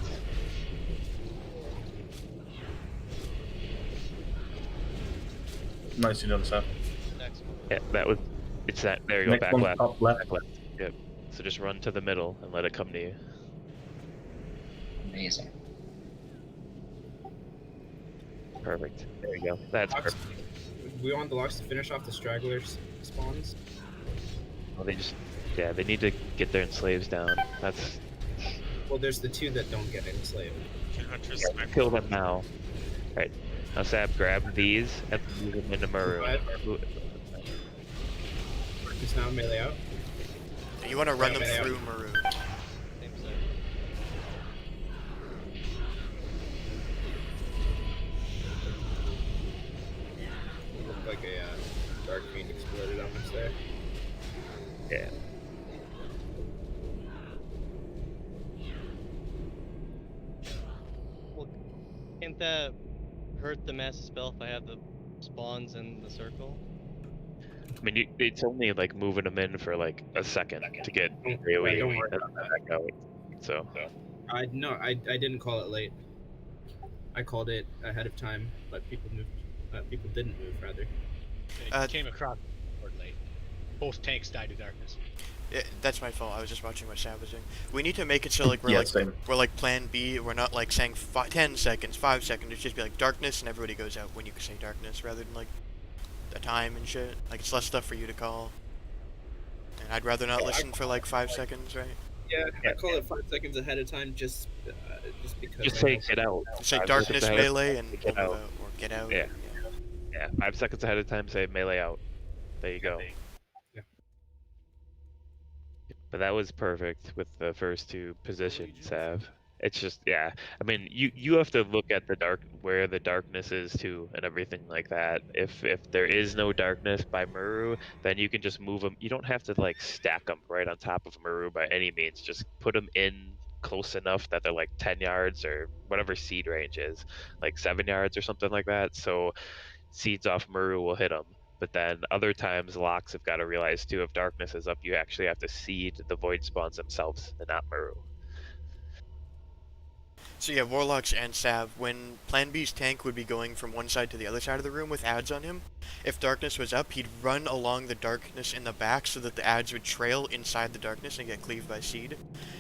Nicely done, Seth. Next one. Yeah, that was. It's that. There you go. Next Back one, left. top left. Back left. Yep. So just run to the middle and let it come to you. Amazing. Perfect. There you go. That's perfect. We want the locks to finish off the stragglers spawns. Well, they just. Yeah, they need to get their enslaves down. That's. Well, there's the 2 that don't get enslaved. Kill them now. Right. Now, Sab, grab these and move them into Maru. Darkness now, melee out. You want to run them melee through out. Maru. Same side. Looked like a dark fiend exploded on us there. Yeah. Well, can't that hurt the massive spell if I have the spawns in the circle? I mean, it's only like moving them in for like a second to get AoE don't worry and about that. back out. So I didn't call it late. I called it ahead of time, but people moved. People didn't move rather. Uh, came across late. Both tanks died to darkness. That's my fault. I was just watching what Sam was doing. We need to make it so like we're Yeah, like same. we're like Plan B. We're not like saying 10 seconds, 5 seconds. It just be like darkness, and everybody goes out when you say darkness, rather than like the time and shit. Like it's less stuff for you to call. And I'd rather not listen for like 5 seconds, right? Yeah, I call it 5 seconds ahead of time, just because. just I say know- get out. Say 5 darkness seconds ahead of melee time, and get we'll move out. out or get out. Yeah. Yeah, 5 seconds ahead of time, say melee out. There you go. Yeah. But that was perfect with the first two positions, Sav. It's just, yeah. I mean, you have to look at where the darkness is too, and everything like that. If there is no darkness by Muru, then you can just move them. You don't have to like stack them right on top of Muru by any means. Just put them in close enough that they're like 10 yards or whatever seed range is, like 7 yards or something like that. So seeds off Muru will hit them. But then other times, locks have got to realize too, if darkness is up, you actually have to seed the void spawns themselves and not Muru. So yeah, Warlocks and Sav, when Plan B's tank would be going from one side to the other side of the room with ads on him, if darkness was up, he'd run along the darkness in the back so that the ads would trail inside the darkness and get cleaved by seed.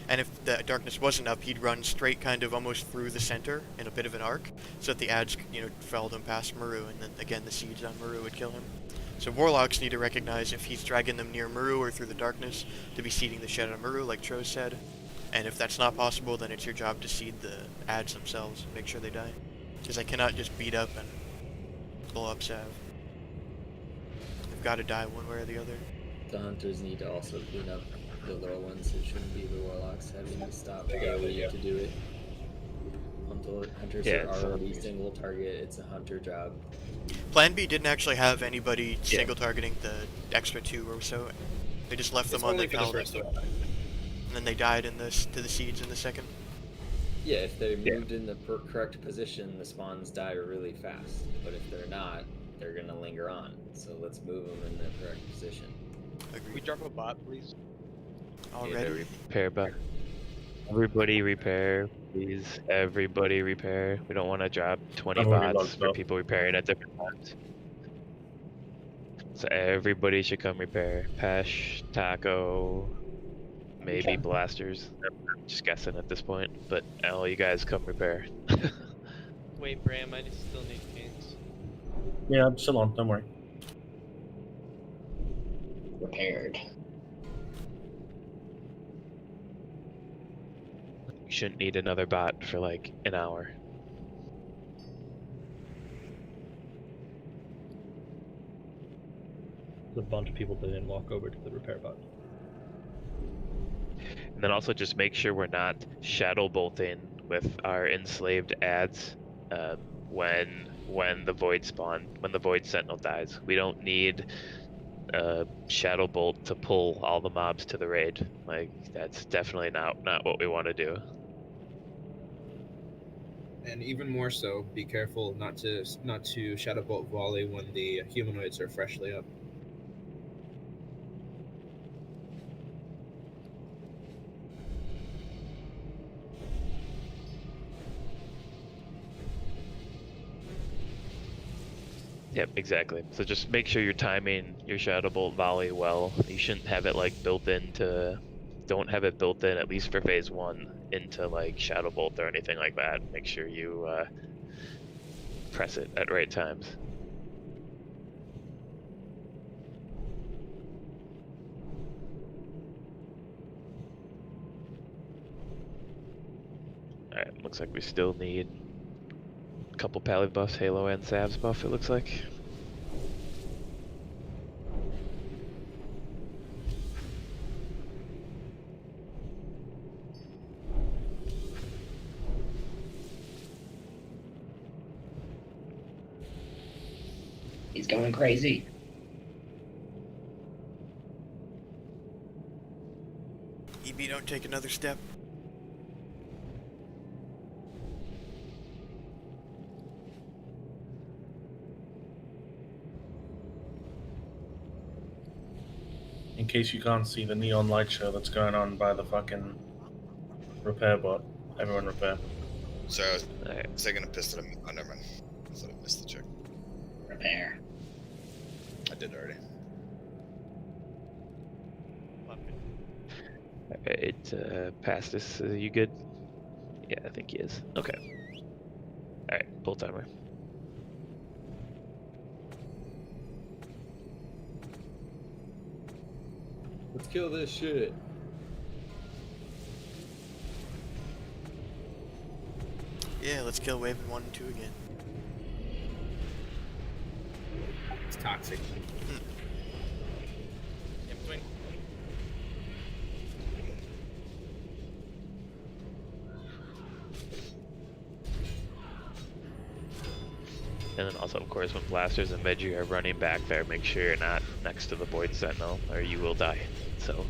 And if the darkness wasn't up, he'd run straight kind of almost through the center in a bit of an arc, so that the ads, felled him past Muru, and then again the seeds on Muru would kill him. So Warlocks need to recognize if he's dragging them near Muru or through the darkness to be seeding the shit out of Muru, like Tro said. And if that's not possible, then it's your job to seed the ads themselves and make sure they die. Because I cannot just beat up and blow up Sav. They've got to die one way or the other. The hunters need to also clean up the little ones. It shouldn't be the warlocks having to stop AoE to do it. Hunters are already single target. It's a hunter job. Plan B didn't actually have anybody single targeting the extra 2 or so. They just left them on the paladin. And then they died to the seeds in the second. Yeah, if they're moved in the correct position, the spawns die really fast. But if they're not, they're gonna linger on. So let's move them in the correct position. Can we drop a bot, please? Already? Repair bot. Everybody repair, please. Everybody repair. We don't want to drop 20 bots for people repairing at different times. So everybody should come repair. Pesh, Taco, maybe Blasters. I'm just guessing at this point, but all you guys come repair. Wait, Bram, I still need kings. Yeah, I'm still on. Don't worry. Repaired. We shouldn't need another bot for like an hour. There's a bunch of people that didn't walk over to the repair bot. And then also just make sure we're not shadow bolting with our enslaved ads when the void sentinel dies. We don't need shadow bolt to pull all the mobs to the raid. Like that's definitely not what we want to do. And even more so, be careful not to shadow bolt volley when the humanoids are freshly up. Yep, exactly. So just make sure you're timing your shadow bolt volley well. You shouldn't have it like don't have it built in, at least for phase 1, into like shadow bolt or anything like that. Make sure you press it at right times. Alright, looks like we still need a couple pally buffs, Halo and Sav's buff, it looks like. He's going crazy. EB, don't take another step. in case you can't see the neon light show that's going on by the fucking repair bot. Everyone repair. Sorry, I was taking a piss at him. Oh, never mind. I thought I missed the check. Repair. I did already. Alright, Pastus, you good? Yeah, I think he is. Okay. Alright, pull timer. Let's kill this shit. Yeah, let's kill wave 1 and 2 again. It's toxic. In between. And then also, of course, when blasters and Veggie are running back there, make sure you're not next to the Void Sentinel, or you will die. So.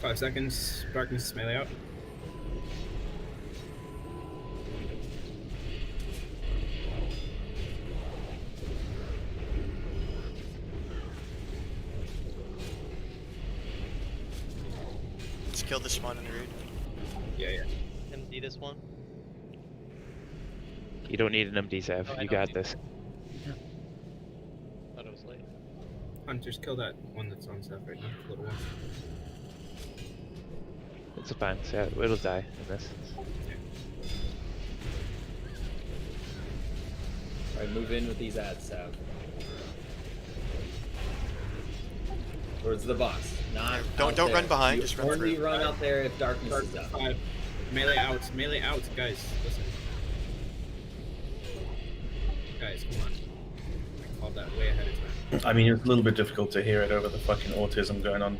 Five seconds. Darkness melee out. Let's kill this one in the raid. Yeah. MD this one. You don't need an MD, Sav. No, I You don't got need this. Thought it was late. Hunters, kill that one that's on stuff right now. The little one. It's fine. Sav, it'll die in this. Alright, move in with these ads, Sav. Towards the boss. Not Don't run behind, just run only through. run out there if darkness is up. 5. Melee out, guys. Listen. Guys, come on. I called that way ahead of time. I mean, it's a little bit difficult to hear it over the fucking autism going on.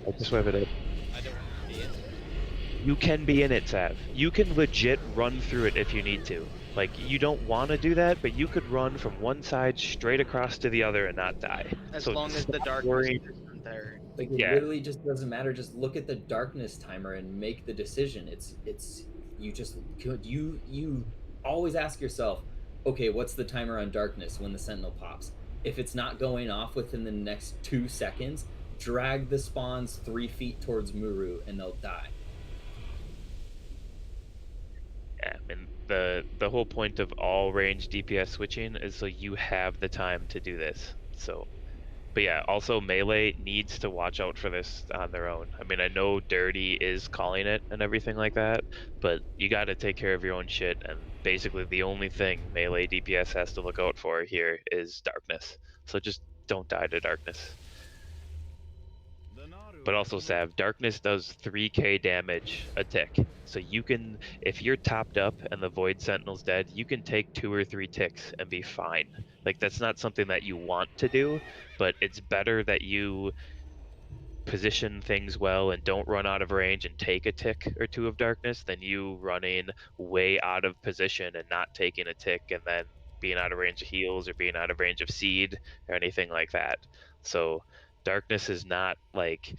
I just wave it in. I don't want to be in. You can be in it, Sav. You can legit run through it if you need to. Like, you don't want to do that, but you could run from one side straight across to the other and not die. As So long as the stop darkness worrying. isn't there. Like, it Yeah. literally just doesn't matter. Just look at the darkness timer and make the decision. You always ask yourself, okay, what's the timer on darkness when the sentinel pops? If it's not going off within the next 2 seconds, drag the spawns 3 feet towards Muru and they'll die. Yeah, and the whole point of all range DPS switching is so you have the time to do this. So, but yeah, also melee needs to watch out for this on their own. I mean, I know Dirty is calling it and everything like that, but you got to take care of your own shit. And basically, the only thing melee DPS has to look out for here is darkness. So just don't die to darkness. But also, Sav, darkness does 3k damage a tick. So you can, if you're topped up and the Void Sentinel's dead, you can take 2 or 3 ticks and be fine. Like, that's not something that you want to do, but it's better that you position things well and don't run out of range and take a tick or 2 of darkness than you running way out of position and not taking a tick and then being out of range of heals or being out of range of seed or anything like that. So darkness is not like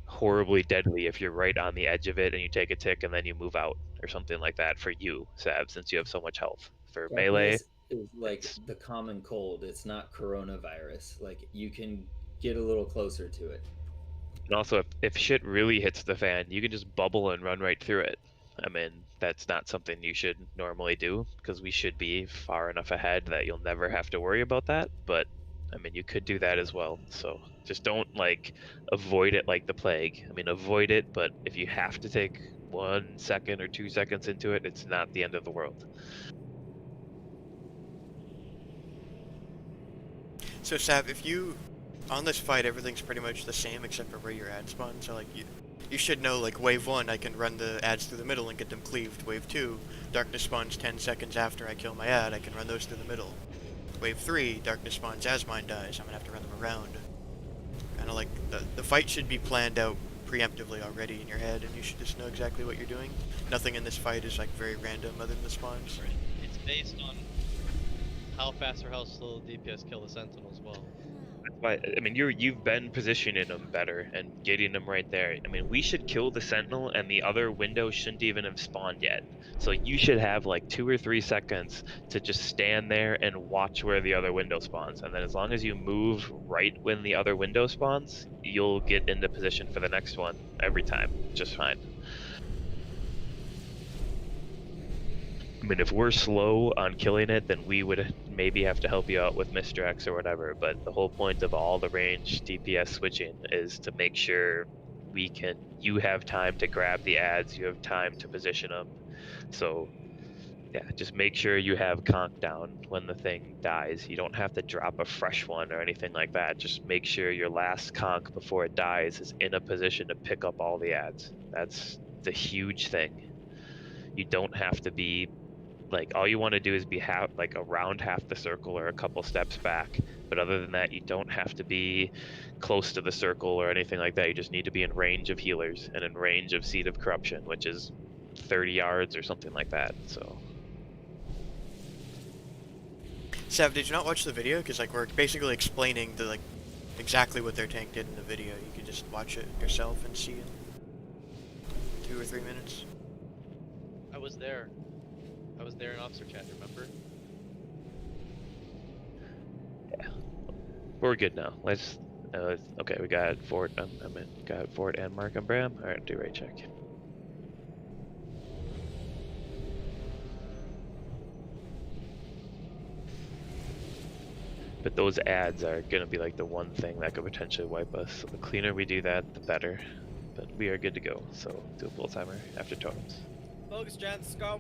horribly deadly if you're right on the edge of it and you take a tick and then you move out or something like that for you, Sav, since you have so much health. For melee, Darkness is like the common cold. It's not coronavirus. Like, you can get a little closer to it. and also if shit really hits the fan, you can just bubble and run right through it. I mean, that's not something you should normally do because we should be far enough ahead that you'll never have to worry about that, but I mean, you could do that as well. So just don't like avoid it like the plague. I mean, avoid it, but if you have to take 1 second or 2 seconds into it, it's not the end of the world. So Sav, if you on this fight everything's pretty much the same except for where your ad spawn. So like you should know, like, wave 1 I can run the ads through the middle and get them cleaved. Wave 2, darkness spawns 10 seconds after I kill my ad. I can run those through the middle. Wave 3, darkness spawns as mine dies. I'm gonna have to run them around. Kind of like the fight should be planned out preemptively already in your head, and you should just know exactly what you're doing. Nothing in this fight is like very random other than the spawns. It's based on how fast or how slow DPS kill the Sentinel as well. That's why, I mean, you've been positioning them better and getting them right there. I mean, we should kill the Sentinel and the other window shouldn't even have spawned yet. So you should have like 2 or 3 seconds to just stand there and watch where the other window spawns. And then as long as you move right when the other window spawns, you'll get into position for the next one every time, just fine. I mean, if we're slow on killing it, then we would maybe have to help you out with misdirects or whatever, but the whole point of all the range DPS switching is to make sure you have time to grab the ads, you have time to position them. So, yeah, just make sure you have conk down when the thing dies. You don't have to drop a fresh one or anything like that. Just make sure your last conk before it dies is in a position to pick up all the ads. That's the huge thing. You don't have to be like, all you want to do is be around half the circle or a couple steps back. But other than that, you don't have to be close to the circle or anything like that. You just need to be in range of healers and in range of Seed of Corruption, which is 30 yards or something like that. So. Sav, did you not watch the video? Because like we're basically explaining exactly what their tank did in the video. You can just watch it yourself and see it. 2 or 3 minutes. I was there. I was there in officer chat, remember? Yeah. We're good now. Let's okay, we got Fort got Fort and Mark and Bram. Alright, do rate check. But those ads are gonna be like the one thing that could potentially wipe us. So the cleaner we do that, the better. But we are good to go. So do a full timer after totems. Focus, gents, go.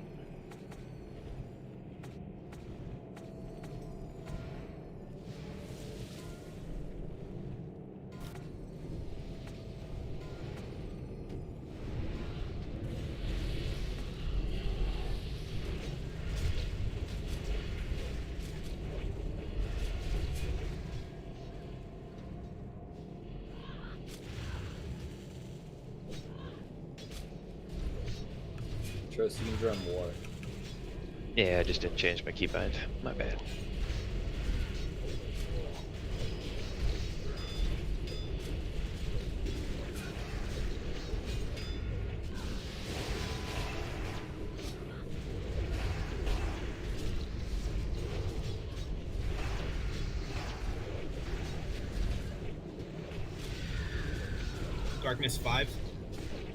Trosine drum Warr. Yeah, I just didn't change my keybind. My bad. Darkness 5.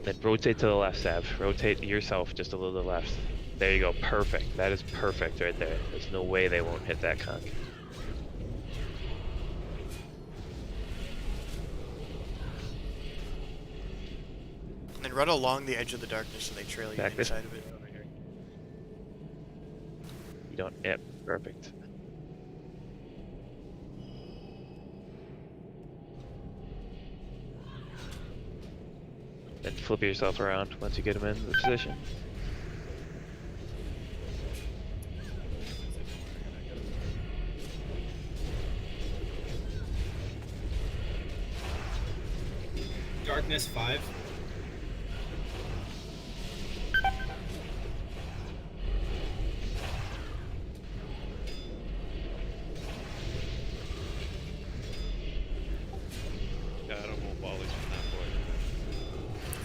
Then rotate to the left, Sav. Rotate yourself just a little to the left. There you go. Perfect. That is perfect right there. There's no way they won't hit that conk. And then run along the edge of the darkness so they trail you Back this- inside of it. You don't. Yep. Perfect. Then flip yourself around once you get him in the position. Darkness 5.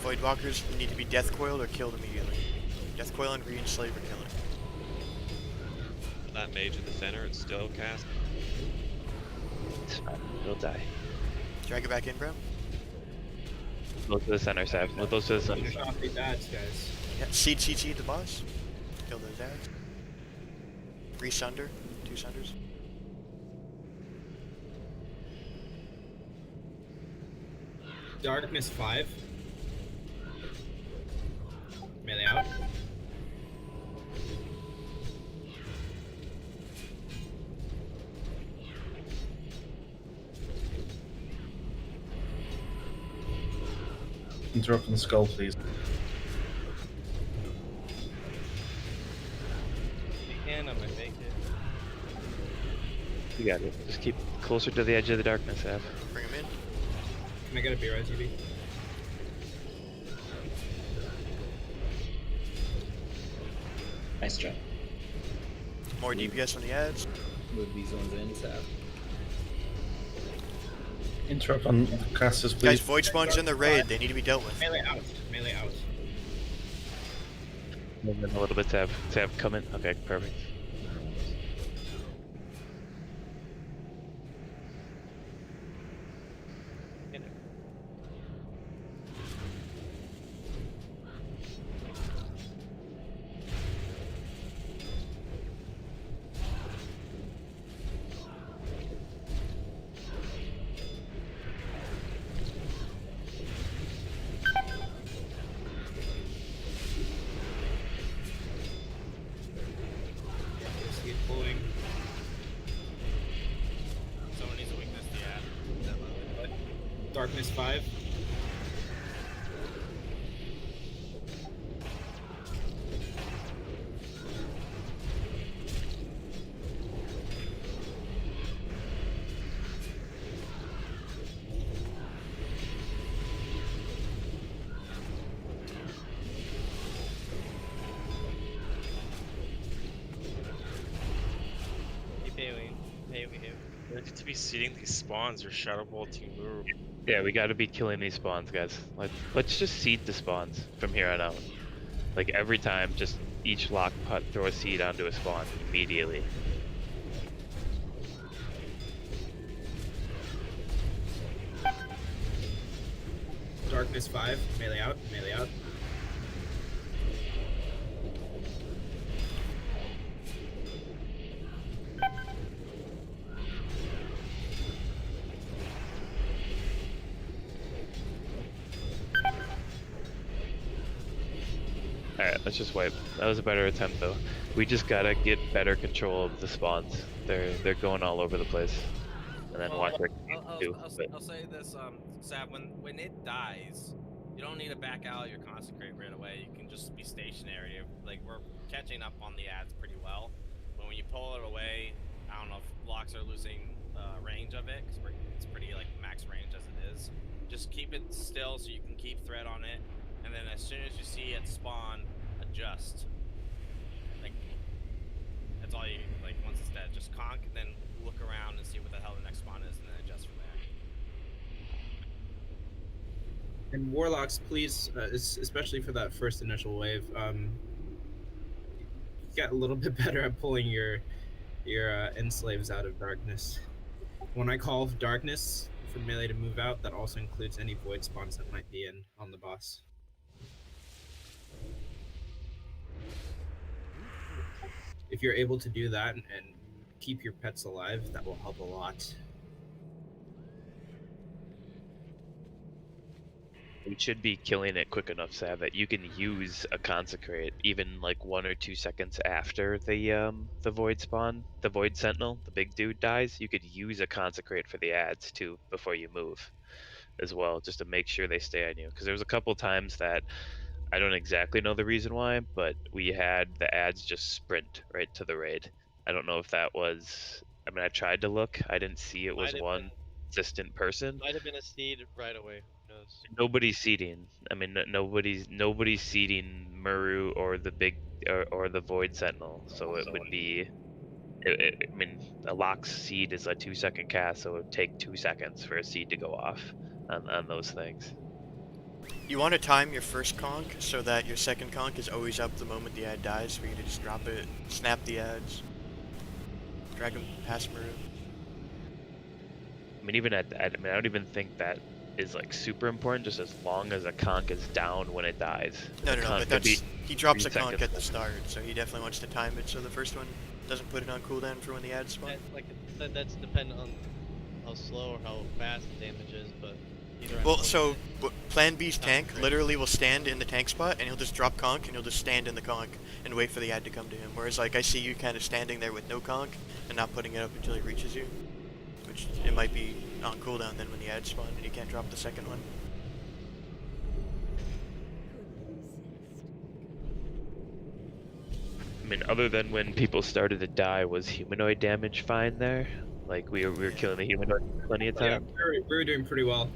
Voidwalkers need to be death coiled or killed immediately. Death coil and re-enslave or kill it. That mage in the center, it's still cast. It's fine. He'll die. Drag it back in, Bram. Go to the center, Sav. Go to the center. Finish off these ads, guys. Yeah, seed CT the boss. Kill those ads. Re-sunder. 2 sunders. Darkness 5. Melee out. Interrupt on the skull, please. You can, I might make it. You got it. Just keep closer to the edge of the darkness, Sav. Bring him in. Can I get a B-Rise, EV? Nice job. more DPS on the ads. Move these ones in, Sab. Interrupt on the casters, Guys, please. void spawns in the raid. They need to be dealt with. Melee out. Melee out. Move in a little bit, Sav. Sav, come in. Okay, perfect. Keep pulling. Someone needs to weakness the ad. Darkness 5. Keep AoEing. AoE here. We have to be seeding these spawns or Shadow Bolting Muru. Yeah, we gotta be killing these spawns, guys. Let's just seed the spawns from here on out. Like every time, just each lock putt throw a seed onto a spawn immediately. Darkness 5. Melee out. Melee out. Alright, let's just wipe. That was a better attempt though. We just gotta get better control of the spawns. They're going all over the place. And then watch our too. I'll say this, Sav, when it dies, you don't need to back out your consecrate right away. You can just be stationary. Like, we're catching up on the ads pretty well. But when you pull it away, I don't know if locks are losing range of it, because it's pretty like max range as it is. Just keep it still so you can keep thread on it. And then as soon as you see it spawn, adjust. Like, that's all you, like, once it's dead, just conk, and then look around and see what the hell the next spawn is, and then adjust from there. And Warlocks, please, especially for that first initial wave, get a little bit better at pulling your enslaves out of darkness. When I call darkness for melee to move out, that also includes any void spawns that might be in on the boss. If you're able to do that and keep your pets alive, that will help a lot. We should be killing it quick enough, Sav, that you can use a consecrate even like 1 or 2 seconds after the void spawn, the void sentinel, the big dude dies. You could use a consecrate for the ads too before you move, as well, just to make sure they stay on you. Because there was a couple times that I don't exactly know the reason why, but we had the ads just sprint right to the raid. I don't know if that was. I mean, I tried to look. I didn't see it was one consistent person. Might have been a seed right away. Who knows? Nobody's seeding. I mean, nobody's seeding Muru or the big or the Void Sentinel. So it would be. I mean, a lock seed is a 2-second cast, so it would take 2 seconds for a seed to go off on those things. You want to time your first conk so that your second conk is always up the moment the ad dies for you to just drop it, snap the ads, drag them past Muru. I mean, even I don't even think that is like super important, just as long as a conk is down when it dies. No, but that's, he drops a 3 conk seconds. at the start, so he definitely wants to time it so the first one doesn't put it on cooldown for when the ads spawn. That's dependent on how slow or how fast the damage is, but either Well, so Plan B's tank literally will stand in the tank spot, and he'll just drop conk, and he'll just stand in the conk and wait for the ad to come to him. Whereas, like, I see you kind of standing there with no conk and not putting it up until he reaches you, which it might be on cooldown then when the ad spawn and you can't drop the second one. I mean, other than when people started to die, was humanoid damage fine there? Like we were killing the humanoid plenty of time. Yeah, we were doing pretty well.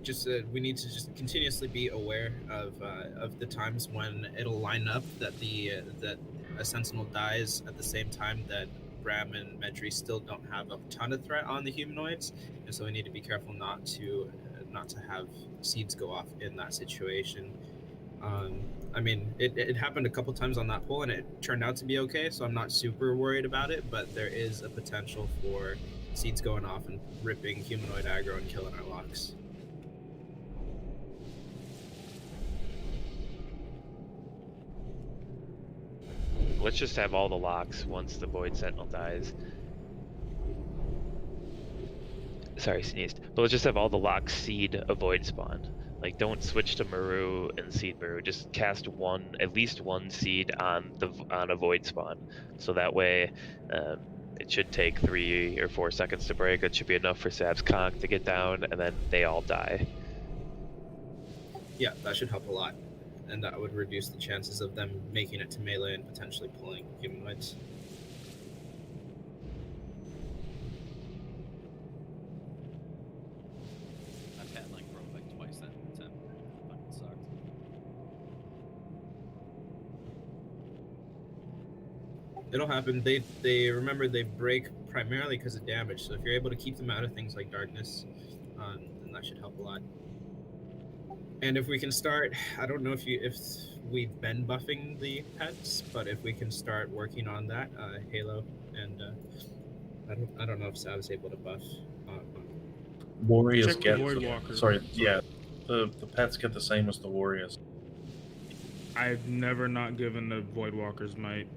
just we need to just continuously be aware of the times when it'll line up that that a sentinel dies at the same time that Bram and Medri still don't have a ton of threat on the humanoids, and so we need to be careful not to have seeds go off in that situation. I mean, it happened a couple times on that poll, and it turned out to be okay, so I'm not super worried about it, but there is a potential for seeds going off and ripping humanoid aggro and killing our locks. Let's just have all the locks once the Void Sentinel dies. Sorry, sneezed. But let's just have all the locks seed a Void spawn. Like, don't switch to Maru and seed Maru. Just cast at least one seed on a Void spawn. So that way, it should take 3 or 4 seconds to break. It should be enough for Sab's conch to get down, and then they all die. Yeah, that should help a lot. And that would reduce the chances of them making it to melee and potentially pulling humanoids. I've had like broke like twice that attempt. Fucking sucked. It'll happen. They remember they break primarily because of damage. So if you're able to keep them out of things like darkness, then that should help a lot. And if we can start, I don't know if we've been buffing the pets, but if we can start working on that, Halo, and I don't know if Sav is able to buff. Warriors Check the get Void Walker. sorry, yeah, the pets get the same as the warriors. I've never not given the Void Walkers might.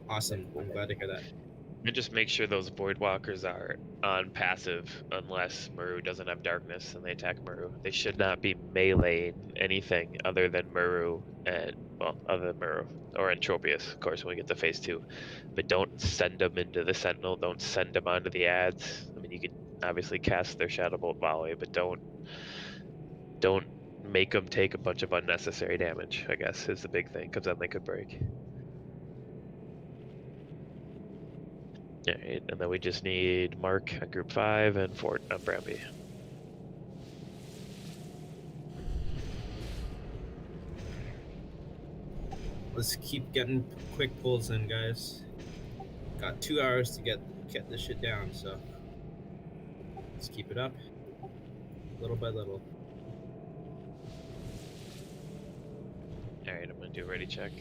Awesome. I'm glad to hear that. And just make sure those Voidwalkers are on passive unless Maru doesn't have darkness and they attack Maru. They should not be meleeing anything other than Maru other than Maru. Or Entropius, of course, when we get to phase 2. But don't send them into the Sentinel, don't send them onto the ads. I mean, you can obviously cast their Shadow Bolt volley, but don't make them take a bunch of unnecessary damage, I guess, is the big thing, because then they could break. Alright, and then we just need Mark on group 5 and Fort on Bramby. Let's keep getting quick pulls in, guys. Got 2 hours to get this shit down, so let's keep it up, little by little. Alright, I'm gonna do a ready check.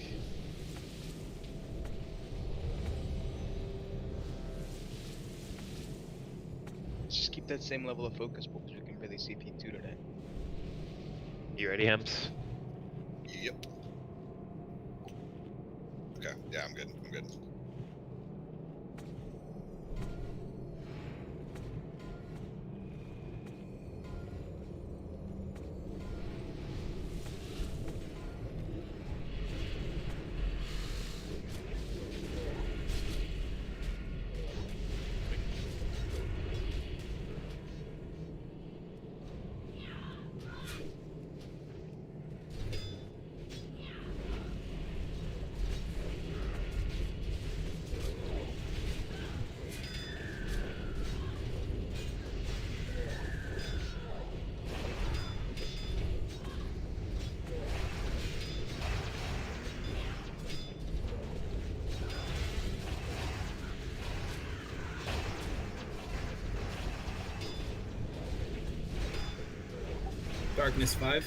Just keep that same level of focus because we can really CP2 today. You ready, Hems? Yep. Okay, yeah, I'm good. I'm good. Darkness 5.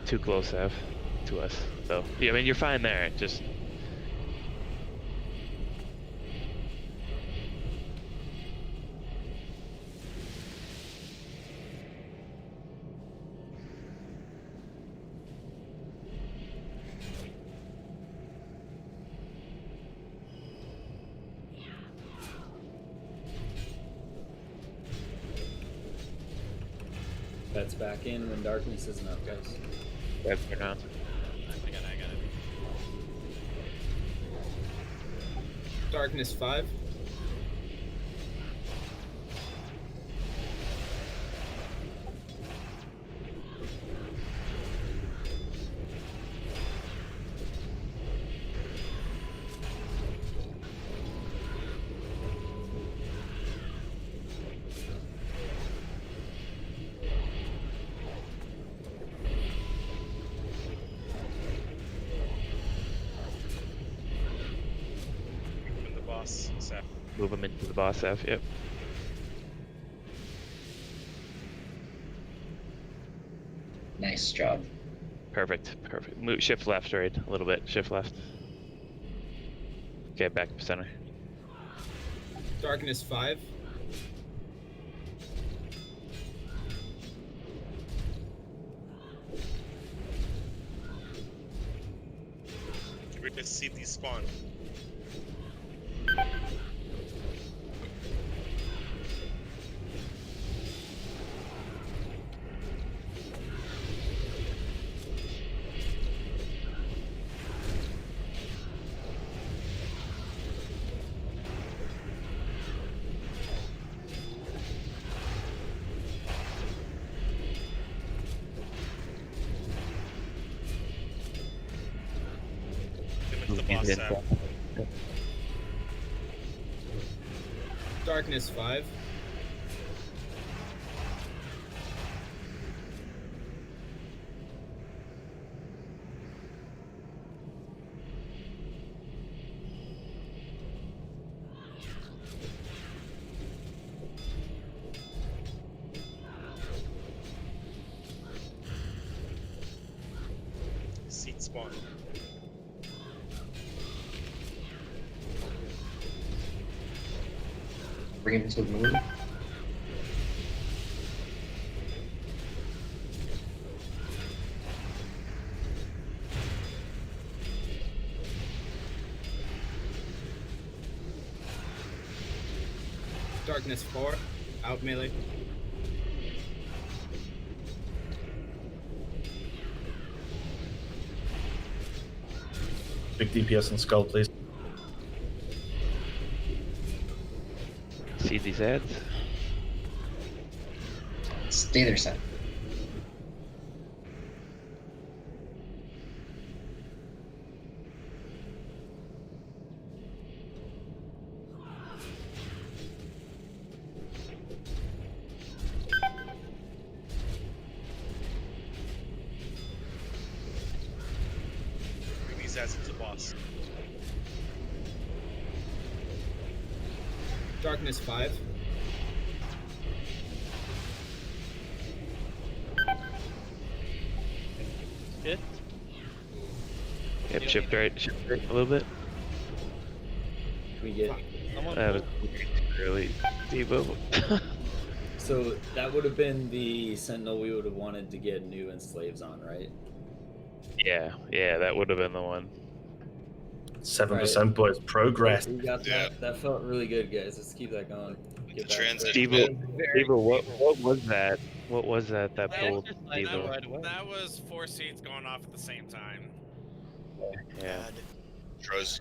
Too close, Ev, to us, though. Yeah, I mean, you're fine there, just... Pets back in when darkness isn't up, guys. Pets are on. I got it. Darkness 5. Move them into the boss F. Yep. Nice job. Perfect. Perfect. Move, shift left, right, a little bit. Shift left. Okay, back up center. Darkness 5. We're gonna see these spawn. The boss app. Darkness 5. Seat spawn. Bring him to the moon. Darkness 4. Out melee. Big DPS and skull, please. See these ads? Stay there, Sam. Bring these ads into the boss. Darkness 5. Hit. Yep, shift right a little bit. We get. That was really Devo. So that would have been the sentinel we would have wanted to get new enslaves on, right? Yeah, that would have been the one. 7% boys. Progress. We got that. That felt really good, guys. Let's keep that going. Get back to it. Devo, what was that? What was that pulled Devo? That was 4 seats going off at the same time. Yeah. Troz,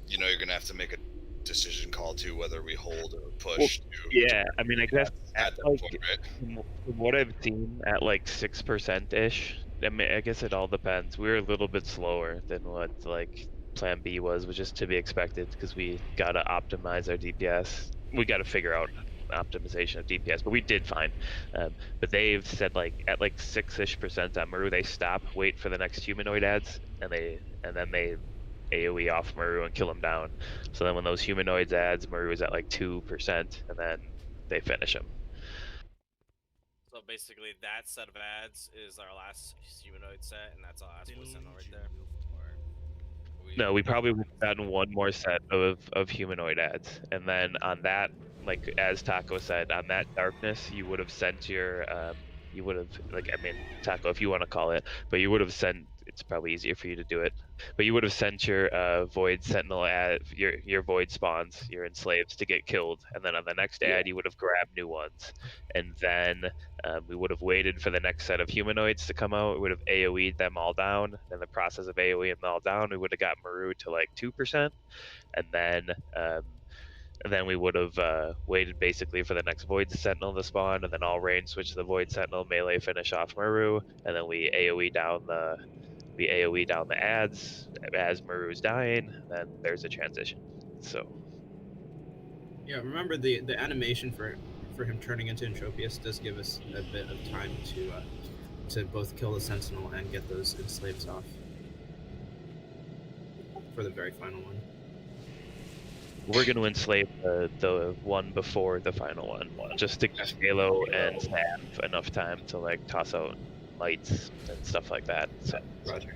you know you're gonna have to make a decision call too, whether we hold or push. Well, to yeah, I mean, I guess at that point, right? from what I've seen at like 6% ish, I mean, I guess it all depends. We're a little bit slower than what like Plan B was, which is to be expected because we gotta optimize our DPS. We gotta figure out optimization of DPS, but we did fine. But they've said like at like 6-ish% on Maru, they stop, wait for the next humanoid ads, and then they AoE off Maru and kill them down. So then when those humanoids ads, Maru is at like 2%, and then they finish them. So basically, that set of ads is our last humanoid set, and that's our last voice sentinel right there. No, we probably would have gotten one more set of humanoid ads, and then on that, like as Taco said, on that darkness, you would have sent your you would have, like, I mean, Taco, if you want to call it, but you would have sent, it's probably easier for you to do it, but you would have sent your void sentinel ad, your void spawns, your enslaves to get killed, and then on the next ad you would have grabbed new ones, and then we would have waited for the next set of humanoids to come out. We would have AoE'd them all down. In the process of AoEing them all down, we would have got Maru to like 2%, and then we would have waited basically for the next Void Sentinel to spawn, and then all range switch to the Void Sentinel, melee finish off Maru, and then we AoE down the ads as Maru's dying. Then there's a transition. So Yeah, remember the animation for him turning into Entropius does give us a bit of time to both kill the Sentinel and get those enslaves off for the very final one. we're going to enslave the one before the final one, just to give Halo and Sav enough time to like toss out lights and stuff like that. So, Roger.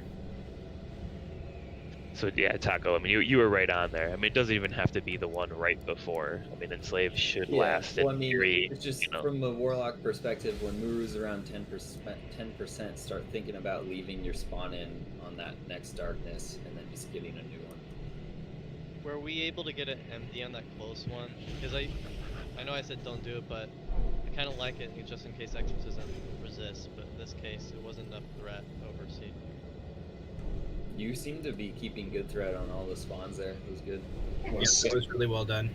so yeah, Taco. I mean, you were right on there. I mean, it doesn't even have to be the one right before. I mean, enslave should last Well, I in mean, theory. it's just You know. from a warlock perspective, when Muru's around 10%, start thinking about leaving your spawn in on that next darkness and then just getting a new one. Were we able to get an MD on that close one? Because I know I said don't do it, but I kind of like it just in case Exorcism resists. But in this case, it wasn't enough threat over C. You seem to be keeping good threat on all the spawns there. It was good. Yeah, it was really well done.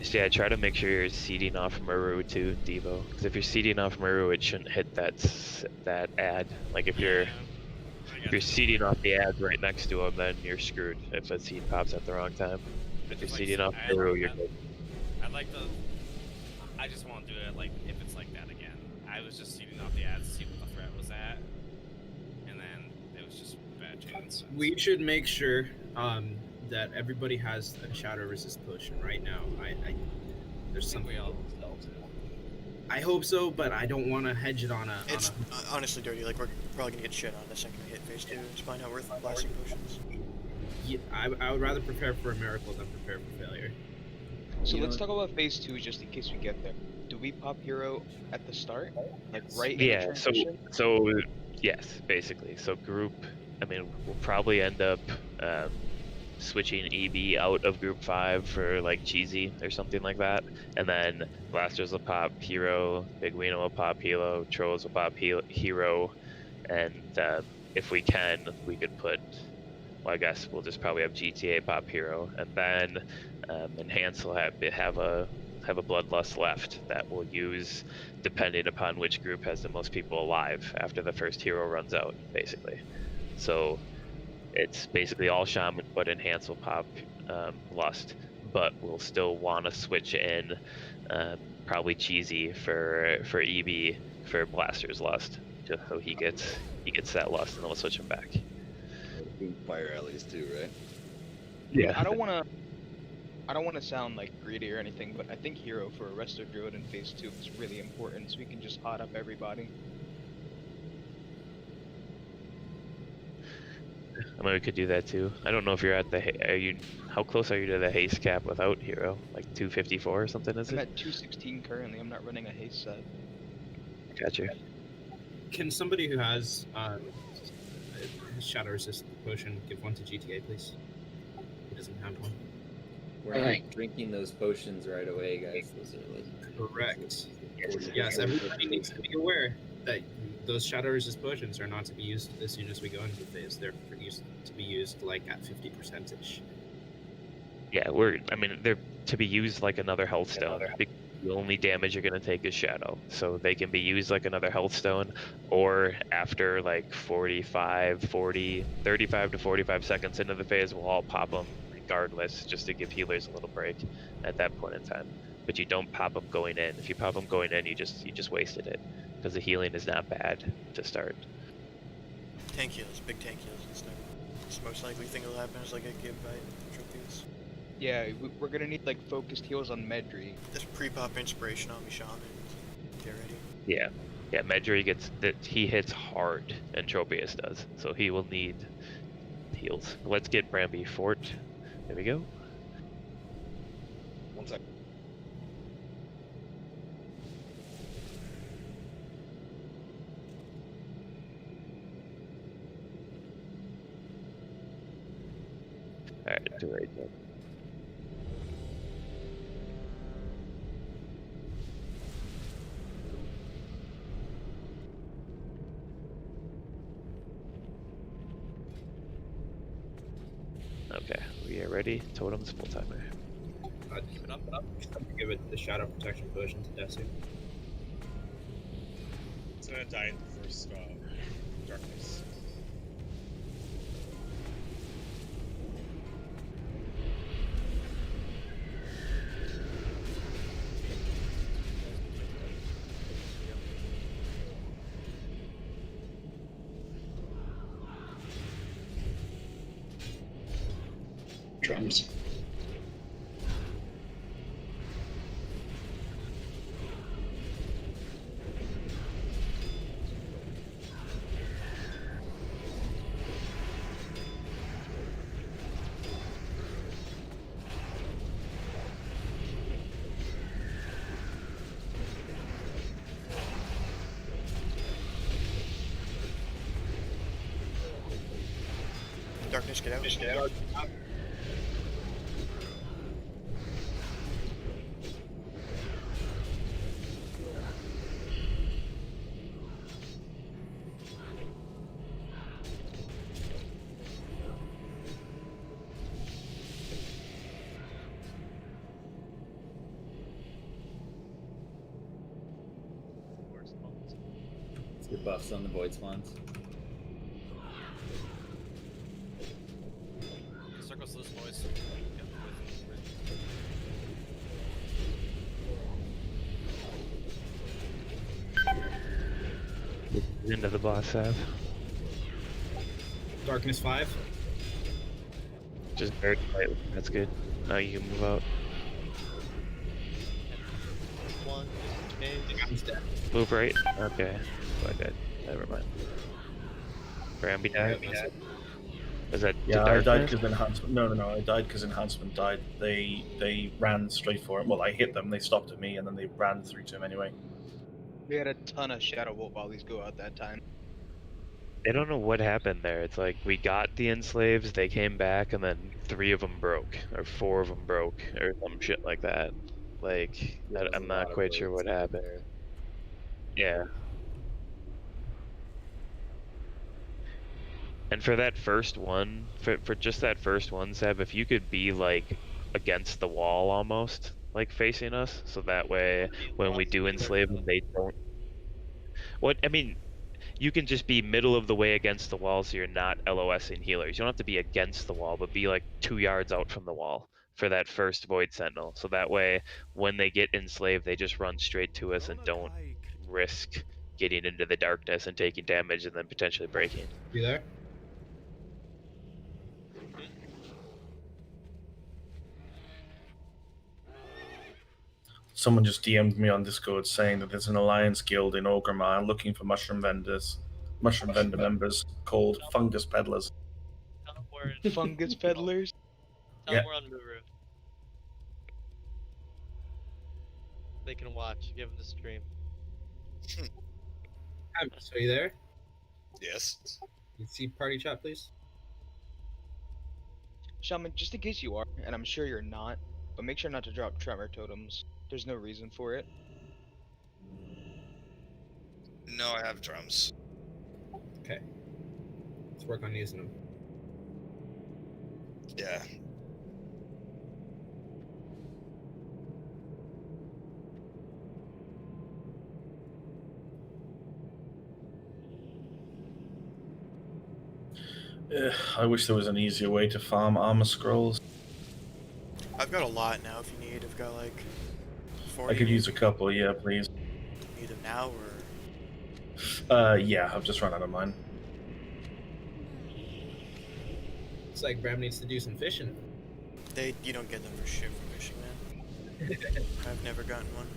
Yeah, try to make sure you're seeding off Muru too, Devo. Because if you're seeding off Muru, it shouldn't hit that ad. Like if you're seeding off the ad right next to him, then you're screwed. If a seed pops at the wrong time. If you're seeding off Muru, you're good. I'd like to. I just won't do it like if it's like that again. I was just seeding off the ads to see what the threat was at, and then it was just bad chance. We should make sure that everybody has a shadow resist potion right now. There's something. I hope so, but I don't want to hedge it on a. It's honestly dirty. Like we're probably gonna get shit on the second we hit phase 2. It's probably not worth blasting potions. Yeah, I would rather prepare for a miracle than prepare for failure. So let's talk about phase 2 just in case we get there. Do we pop hero at the start? Like right in the Yeah, transition? so yes, basically. So group, I mean, we'll probably end up switching EB out of group 5 for like cheesy or something like that, and then blasters will pop hero, Big Wiener will pop hero, trolls will pop hero, and if we can, we could put. Well, I guess we'll just probably have GTA pop hero, and then Enhance will have a bloodlust left that we'll use depending upon which group has the most people alive after the first hero runs out, basically. So it's basically all shaman, but Enhance will pop lust, but we'll still want to switch in probably cheesy for EB for blaster's lust, just so he gets that lust, and then we'll switch him back. Fire alleys too, right? Yeah. I don't wanna sound like greedy or anything, but I think hero for Arrestor Druid in phase 2 is really important, so we can just hot up everybody. I mean, we could do that too. I don't know if you're at the. How close are you to the haste cap without hero? Like 254 or something, is I'm it? at 216 currently. I'm not running a haste set. Gotcha. Can somebody who has shadow resist potion give one to GTA, please? Who doesn't have one? We're not drinking those potions right away, guys. Those are like Correct. Yes, everybody needs to be aware that those shadow resist potions are not to be used as soon as we go into the phase. They're to be used like at 50%ish. Yeah, they're to be used like another health stone. The only damage you're going to take is shadow. So they can be used like another health stone, or after like 35 to 45 seconds into the phase, we'll all pop them regardless, just to give healers a little break at that point in time. But you don't pop them going in. If you pop them going in, you just wasted it, because the healing is not bad to start. Tank heals, big tank heals and stuff. It's the most likely thing that'll happen is like a give by trophies. Yeah, we're gonna need like focused heals on Medri. Just pre-pop inspiration on me, shaman. Get ready. Yeah, Medri he hits hard, and Tropius does, so he will need heals. Let's get Bramby Fort. There we go. One sec. Alright, do right then. Okay, we are ready. Totems full timer. Give it up. Give it the shadow protection potion to Desu. It's gonna die in the first darkness. drums. Darkness, get out. Get out. Let's get buffs on the void spawns. Circle's loose, boys. Into the boss, Sav. Darkness 5. Just very slightly. That's good. Now you can move out. One, okay. He's dead. Move right. Okay. I did. Never mind. Bramby died. Is that Yeah, the I died darkness? because enhancement. No. I died because enhancement died. They ran straight for him. Well, I hit them. They stopped at me, and then they ran through to him anyway. We had a ton of Shadow Bolt volleys go out that time. I don't know what happened there. It's like we got the enslaves, they came back, and then 3 of them broke, or 4 of them broke, or some shit like that. Like, I'm not quite sure what happened. Yeah. And for that first one, for just that first one, Seb, if you could be like against the wall almost, like facing us, so that way when we do enslave them, they don't. What I mean, you can just be middle of the way against the wall, so you're not LOSing healers. You don't have to be against the wall, but be like 2 yards out from the wall for that first Void Sentinel. So that way, when they get enslaved, they just run straight to us and don't risk getting into the darkness and taking damage and then potentially breaking. You there? Someone just DM'd me on Discord saying that there's an alliance guild in Orgrimmar looking for mushroom vendor members called Fungus Peddlers. Tell them we're Fungus peddlers. Tell Yeah. them we're on Muru. They can watch. Give them the stream. So you there? Yes. You see party chat, please? Shaman, just in case you are, and I'm sure you're not, but make sure not to drop tremor totems. There's no reason for it. No, I have drums. Okay. Let's work on using them. Yeah. I wish there was an easier way to farm armor scrolls. I've got a lot now if you need. I've got like 40. I could use a couple, yeah, please. Need them now or? Yeah, I've just run out of mine. It's like Bram needs to do some fishing. You don't get them for shit for fishing, man. I've never gotten one.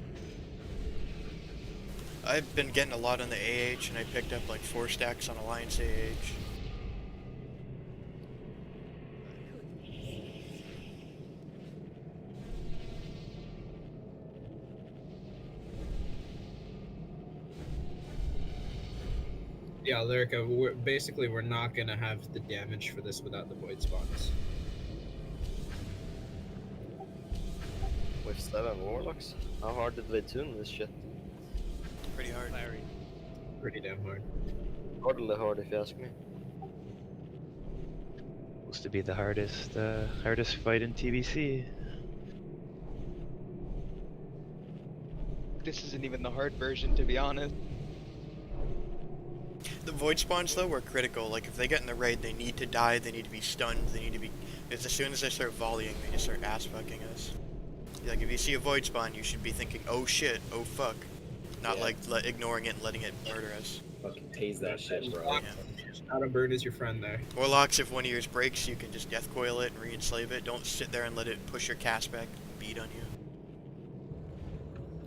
I've been getting a lot on the AH, and I picked up like 4 stacks on Alliance AH. Yeah, Lyrica, we're not gonna have the damage for this without the void spawns. With 7 warlocks? How hard did they tune this shit? Pretty hard. Pretty damn hard. Totally hard if you ask me. Supposed to be the hardest fight in TBC. This isn't even the hard version, to be honest. The void spawns though were critical. Like if they get in the raid, they need to die. They need to be stunned. They need to be. Because as soon as they start volleying, they just start ass fucking us. Like if you see a void spawn, you should be thinking, "Oh shit, oh fuck," not like ignoring it and letting it murder us. Fucking tase that shit, bro. Yeah. Shadow Burn is your friend there. Warlocks, if one of yours breaks, you can just death coil it and re-enslave it. Don't sit there and let it push your cast back and beat on you.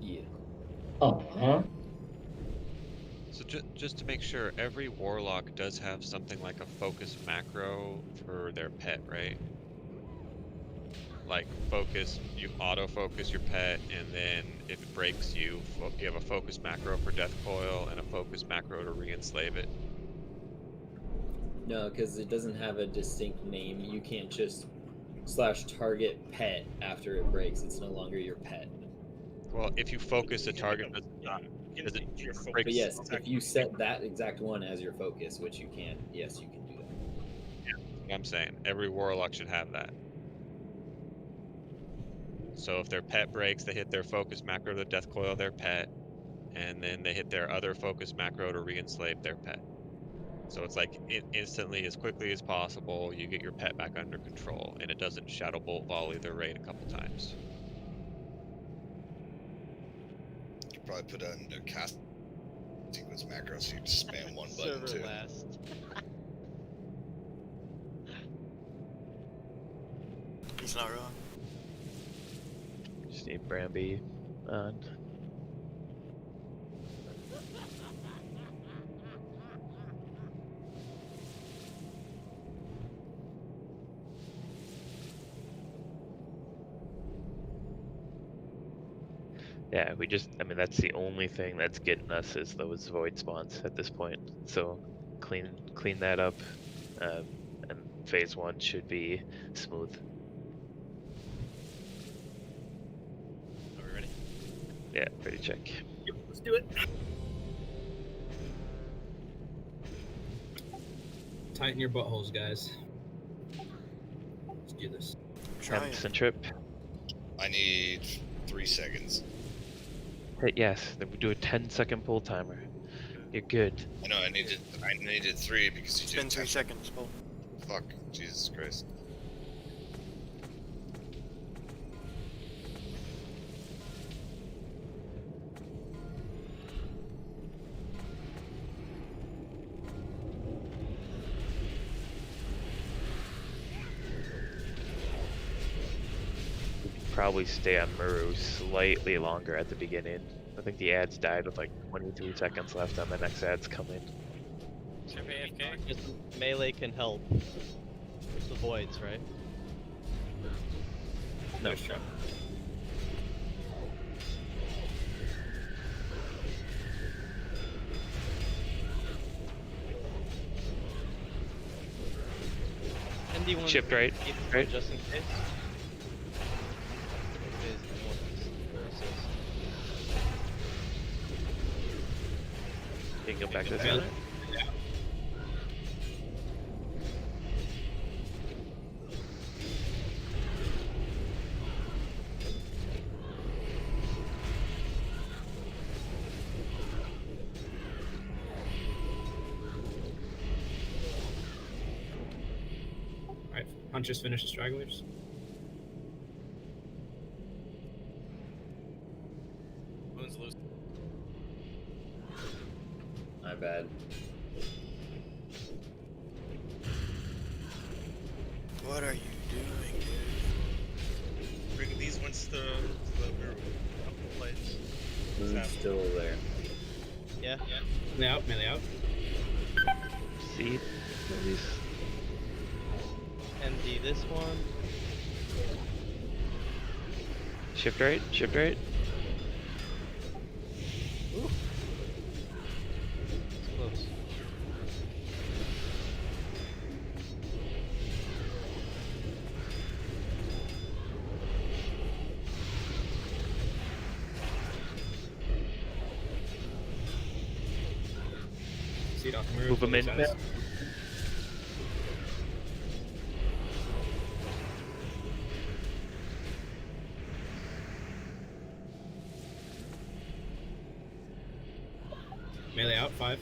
Yeah. Uh-huh. So just to make sure, every warlock does have something like a focus macro for their pet, right? Like focus, you auto-focus your pet, and then if it breaks, you have a focus macro for death coil and a focus macro to re-enslave it. No, because it doesn't have a distinct name. You can't just /target pet after it breaks. It's no longer your pet. Well, if you focus a target, does it break? But yes, if you set that exact one as your focus, which you can, yes, you can do that. Yeah, I'm saying every warlock should have that. So if their pet breaks, they hit their focus macro to death coil their pet, and then they hit their other focus macro to re-enslave their pet. So it's like instantly, as quickly as possible, you get your pet back under control, and it doesn't shadow bolt volley their raid a couple times. You could probably put that in the cast sequence macro so you just spam one button Server too. last. He's not wrong. Just need Bramby on. Yeah, I mean, that's the only thing that's getting us is those void spawns at this point. So clean that up, and phase 1 should be smooth. Are we ready? Yeah, ready, check. Yep, let's do it. Tighten your buttholes, guys. Let's do this. Tempson trip. I need 3 seconds. Hit yes, then we do a 10-second pull timer. You're good. I know I needed 3 because you It's did been 3 10. seconds, Paul. Fuck, Jesus Christ. Probably stay on Muru slightly longer at the beginning. I think the ads died with like 23 seconds left on the next ads coming. Chip AFK? Just melee can help. The voids, right? No. MD1 Chipped right, right. Just in case. You can go back this way. Alright, Hunters finish the stragglers. Moon's loose. My bad. What are you doing, dude? Bring these ones to the mirror. Place. Moon's still there. Yeah. Melee out. See? Movies. MD this one. Shift right, shift right. Ooh. It's close. See it off Muru. Move 'em in. Guys. Melee out, 5.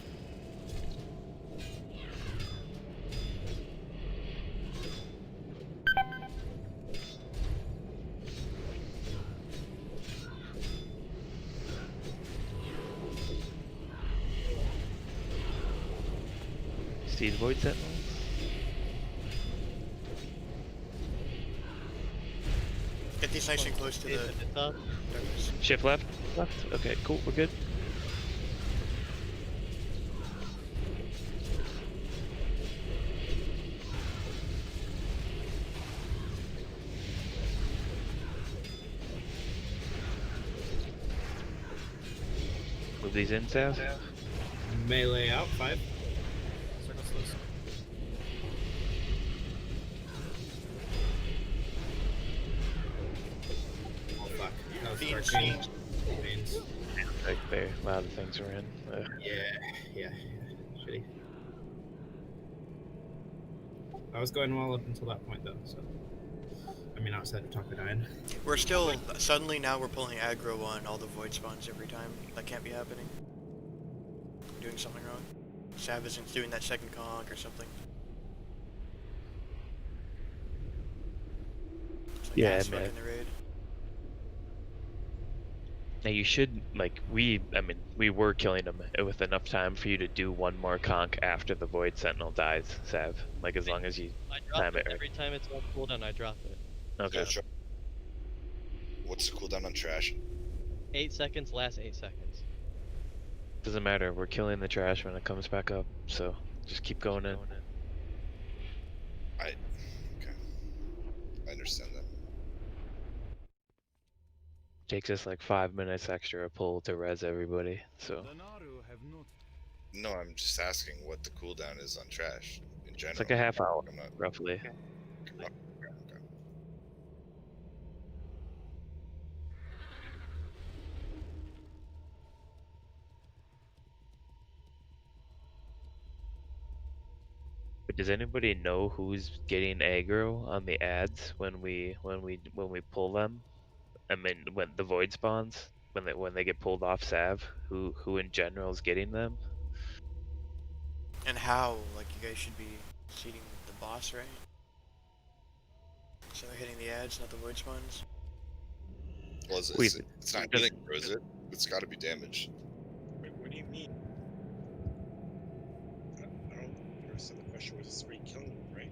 these Void Sentinels. Get these nice and close to the darkness. Shift left. Left. Okay, cool. We're good. Move these in, Sav. Melee out, 5. Circle slows. Oh fuck. That was Fiends. dark fiends. Like there, a lot of things are in. Yeah. Shitty. I was going well up until that point though, so. I mean, outside of Taco 9. We're still, suddenly now we're pulling aggro on all the void spawns every time. That can't be happening. I'm doing something wrong. Sav isn't doing that second conk or something. It's like Yeah, ass man. fucking the raid. Now you should, like, I mean, we were killing them with enough time for you to do one more conk after the Void Sentinel dies, Sav. Like, as long as you I time drop it it right. every time it's on cooldown. I drop it. Okay. What's the cooldown on trash? 8 seconds. Last 8 seconds. Doesn't matter, we're killing the trash when it comes back up, so just keep going in. Okay. I understand that. Takes us like 5 minutes extra a pull to res everybody, so. No, I'm just asking what the cooldown is on trash in general. It's like a half hour, I'm not- roughly. Okay. But does anybody know who's getting aggro on the ads when we pull them? I mean, when the void spawns, when they get pulled off Sav, who in general is getting them? And how? Like, you guys should be seeding the boss, right? So they're hitting the ads, not the void spawns? Well, it's not healing, or is it? It's got to be damage. Wait, what do you mean? I don't understand the question. Was three killing them, right?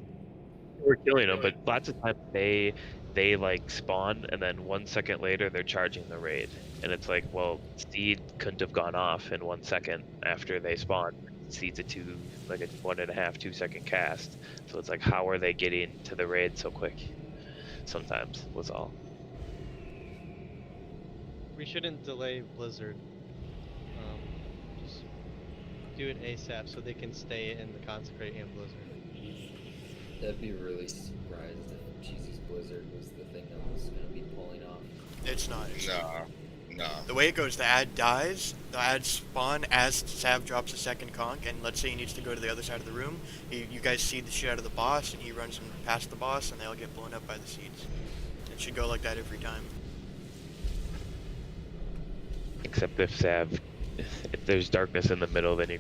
We're killing them, but lots of times they like spawn and then 1 second later they're charging the raid, and it's like, well, seed couldn't have gone off in 1 second after they spawned. Seed's a 1.5, 2 second cast, so it's like, how are they getting to the raid so quick? Sometimes was all. We shouldn't delay Blizzard. Just do it ASAP so they can stay in the Consecrate and Blizzard. That'd be really surprised if Jesus Blizzard was the thing that was going to be pulling off. It's not. No. The way it goes, the ad dies, the ads spawn as Sav drops a second conk, and let's say he needs to go to the other side of the room. You guys seed the shit out of the boss, and he runs them past the boss, and they all get blown up by the seeds. It should go like that every time. Except if Sav, if there's darkness in the middle, then you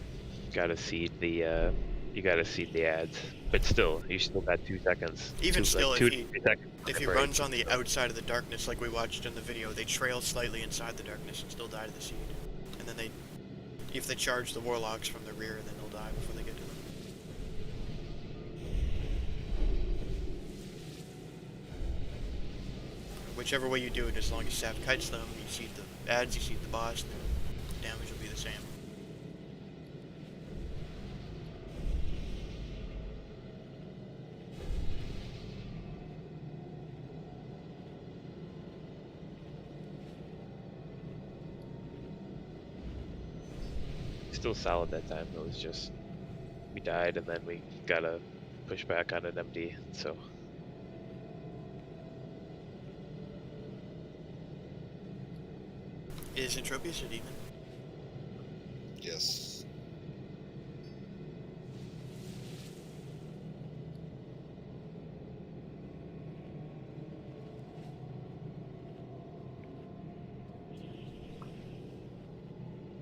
gotta seed the ads. But still, you still got 2 seconds. Even still, if he break. runs on the outside of the darkness like we watched in the video, they trail slightly inside the darkness and still die to the seed. And then if they charge the warlocks from the rear, then they'll die before they get to them. Whichever way you do it, as long as Sav kites them, you seed the ads, you seed the boss, then the damage will be the same. Still solid that time. It was just we died and then we gotta push back on an MD. So Is Entropius a demon? Yes.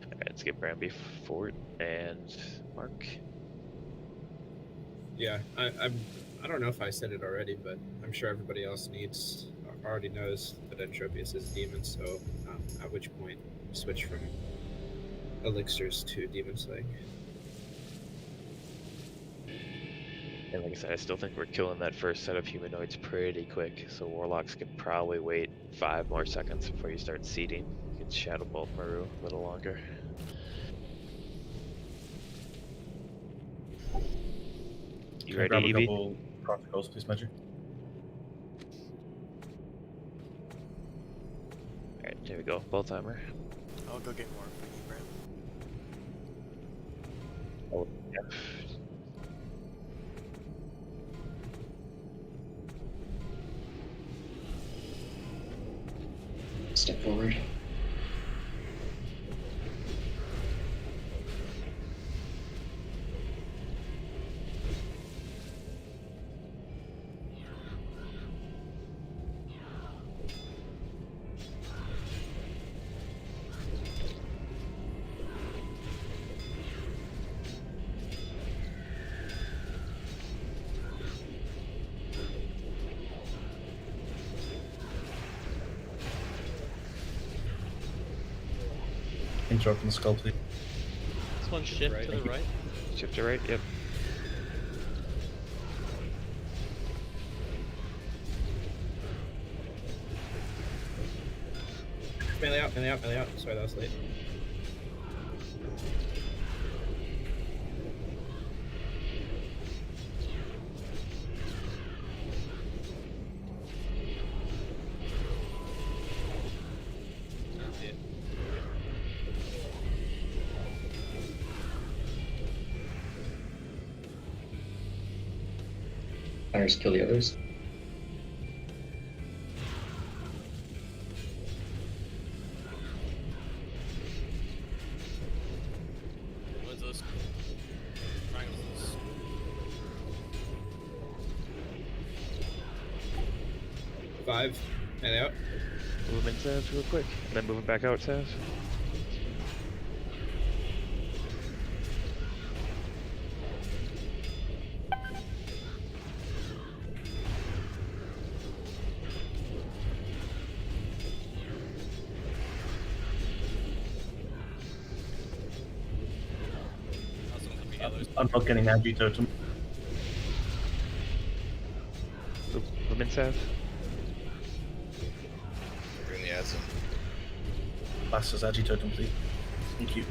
alright, let's get Bramby Fort and Mark. Yeah, I don't know if I said it already, but I'm sure everybody else already knows that Entropius is a demon, so at which point switch from elixirs to demon slaying. And like I said, I still think we're killing that first set of humanoids pretty quick. So Warlocks can probably wait 5 more seconds before you start seeding. You can Shadow Bolt Maru a little longer. You Can I grab ready, a Evie? couple protocols, please, Magic? Alright, here we go. Bolt timer. I'll go get more for you, Brent. Oh, yeah. Step forward. Intro from the skull, please. This one shift to the right. Shift to right, yep. Melee out, melee out, melee out. Sorry, that was late. Fires kill the others. What's this? Triangles. Five, melee out. Move in, Savs, real quick. And then moving back out, Savs. I'm not getting Agi Totem. Move in, Savs. Bring the ads in. Last is Agi Totem, please. Thank you.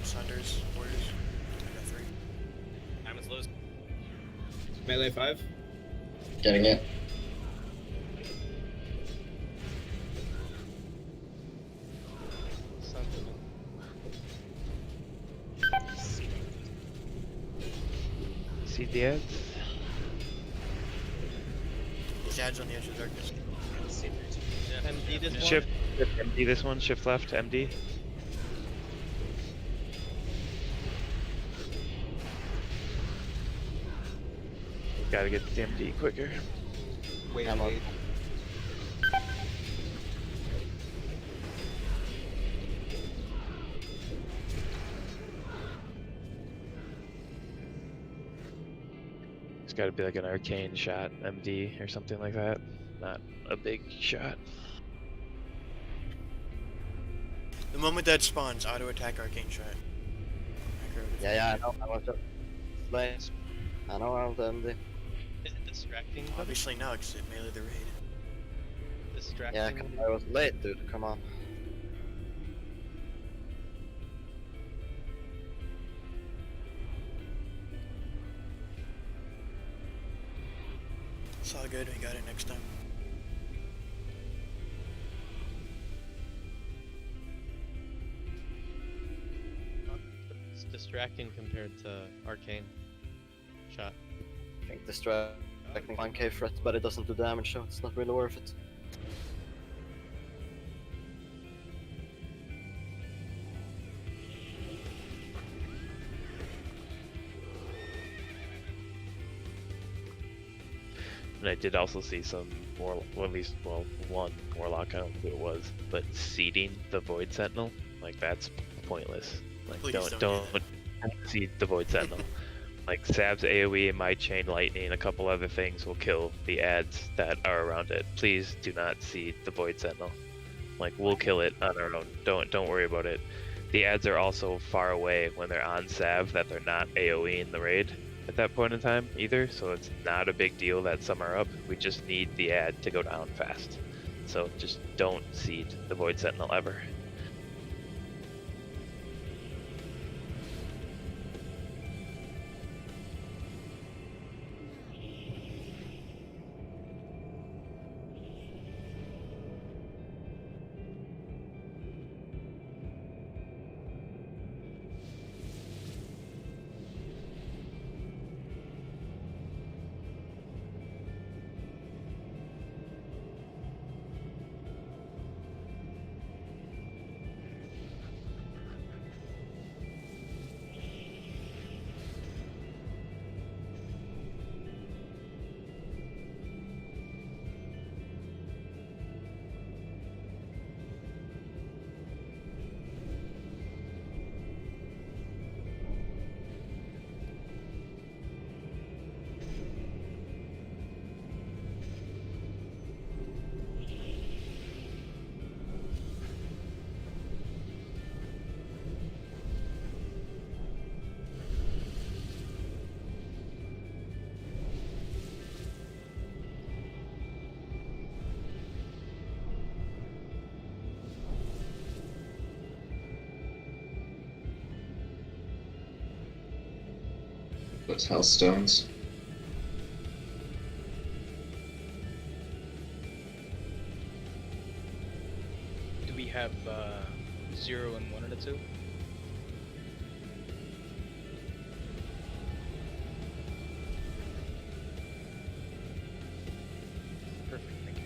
Sunders, Warriors. I got 3. Diamond's loose. Melee 5. Getting it. See the ads. These ads on the edge of darkness. MD this one. Shift MD this one, shift left, MD. Gotta get the MD quicker. Wait, I'm on. wait. It's gotta be like an arcane shot, MD or something like that. Not a big shot. The moment that spawns, auto attack arcane shot. Yeah, I know. I want to play. I know I want to MD. Is it distracting? Obviously no, because it melee the raid. Distracting. Yeah, 'cause I was late, dude. Come on. It's all good, we got it next time. It's distracting compared to arcane shot. I think distracting 1k threat, but it doesn't do damage, so it's not really worth it. And I did also see some more, well, at least, well, one Warlock, I don't know who it was, but seeding the Void Sentinel, like, that's pointless. Like, Please don't don't do seed the Void Sentinel. Like, Sab's AoE and my Chain Lightning and a couple other things will kill the ads that are around it. Please do not seed the Void Sentinel. Like, we'll kill it on our own. Don't worry about it. the ads are also far away when they're on Sav that they're not AoEing the raid at that point in time either, so it's not a big deal that some are up. We just need the ad to go down fast. So just don't seed the Void Sentinel ever. Those Hellstones. Do we have 0 and 1 at a 2? Perfect, thank you.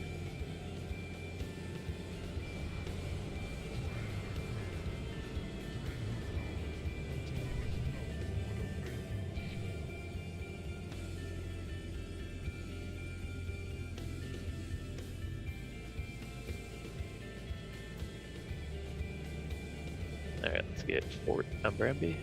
Alright, let's get Fort on Bramby.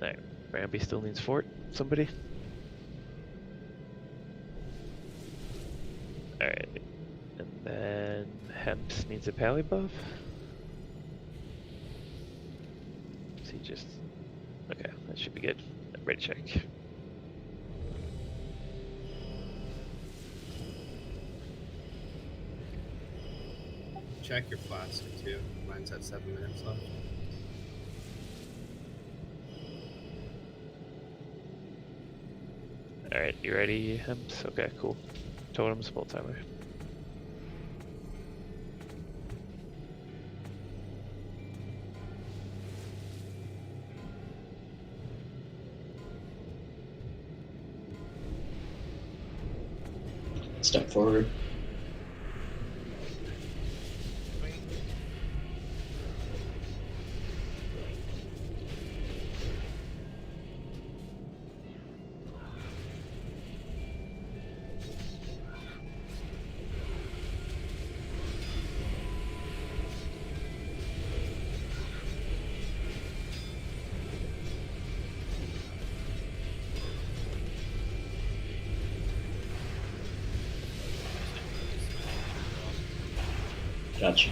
Alright, Bramby still needs Fort. Somebody? Alright. And then Hemps needs a pally buff. So he just... Okay, that should be good. Ready to check. Check your flask too. Mine's at 7 minutes left. Alright, you ready, Hemps? Okay, cool. Totem spell timer. Step forward. Gotcha.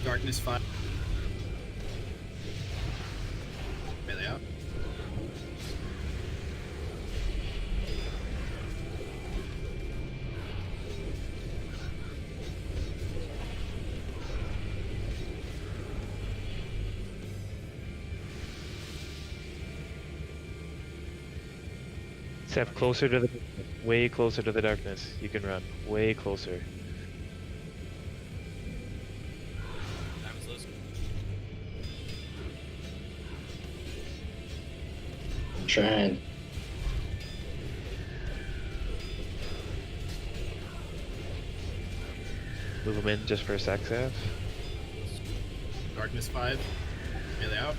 Darkness 5. Melee out. Step closer to the... Way closer to the darkness. You can run. Way closer. Time's loose. I'm trying. Move him in just for a sec, Sav. Darkness 5. Melee out.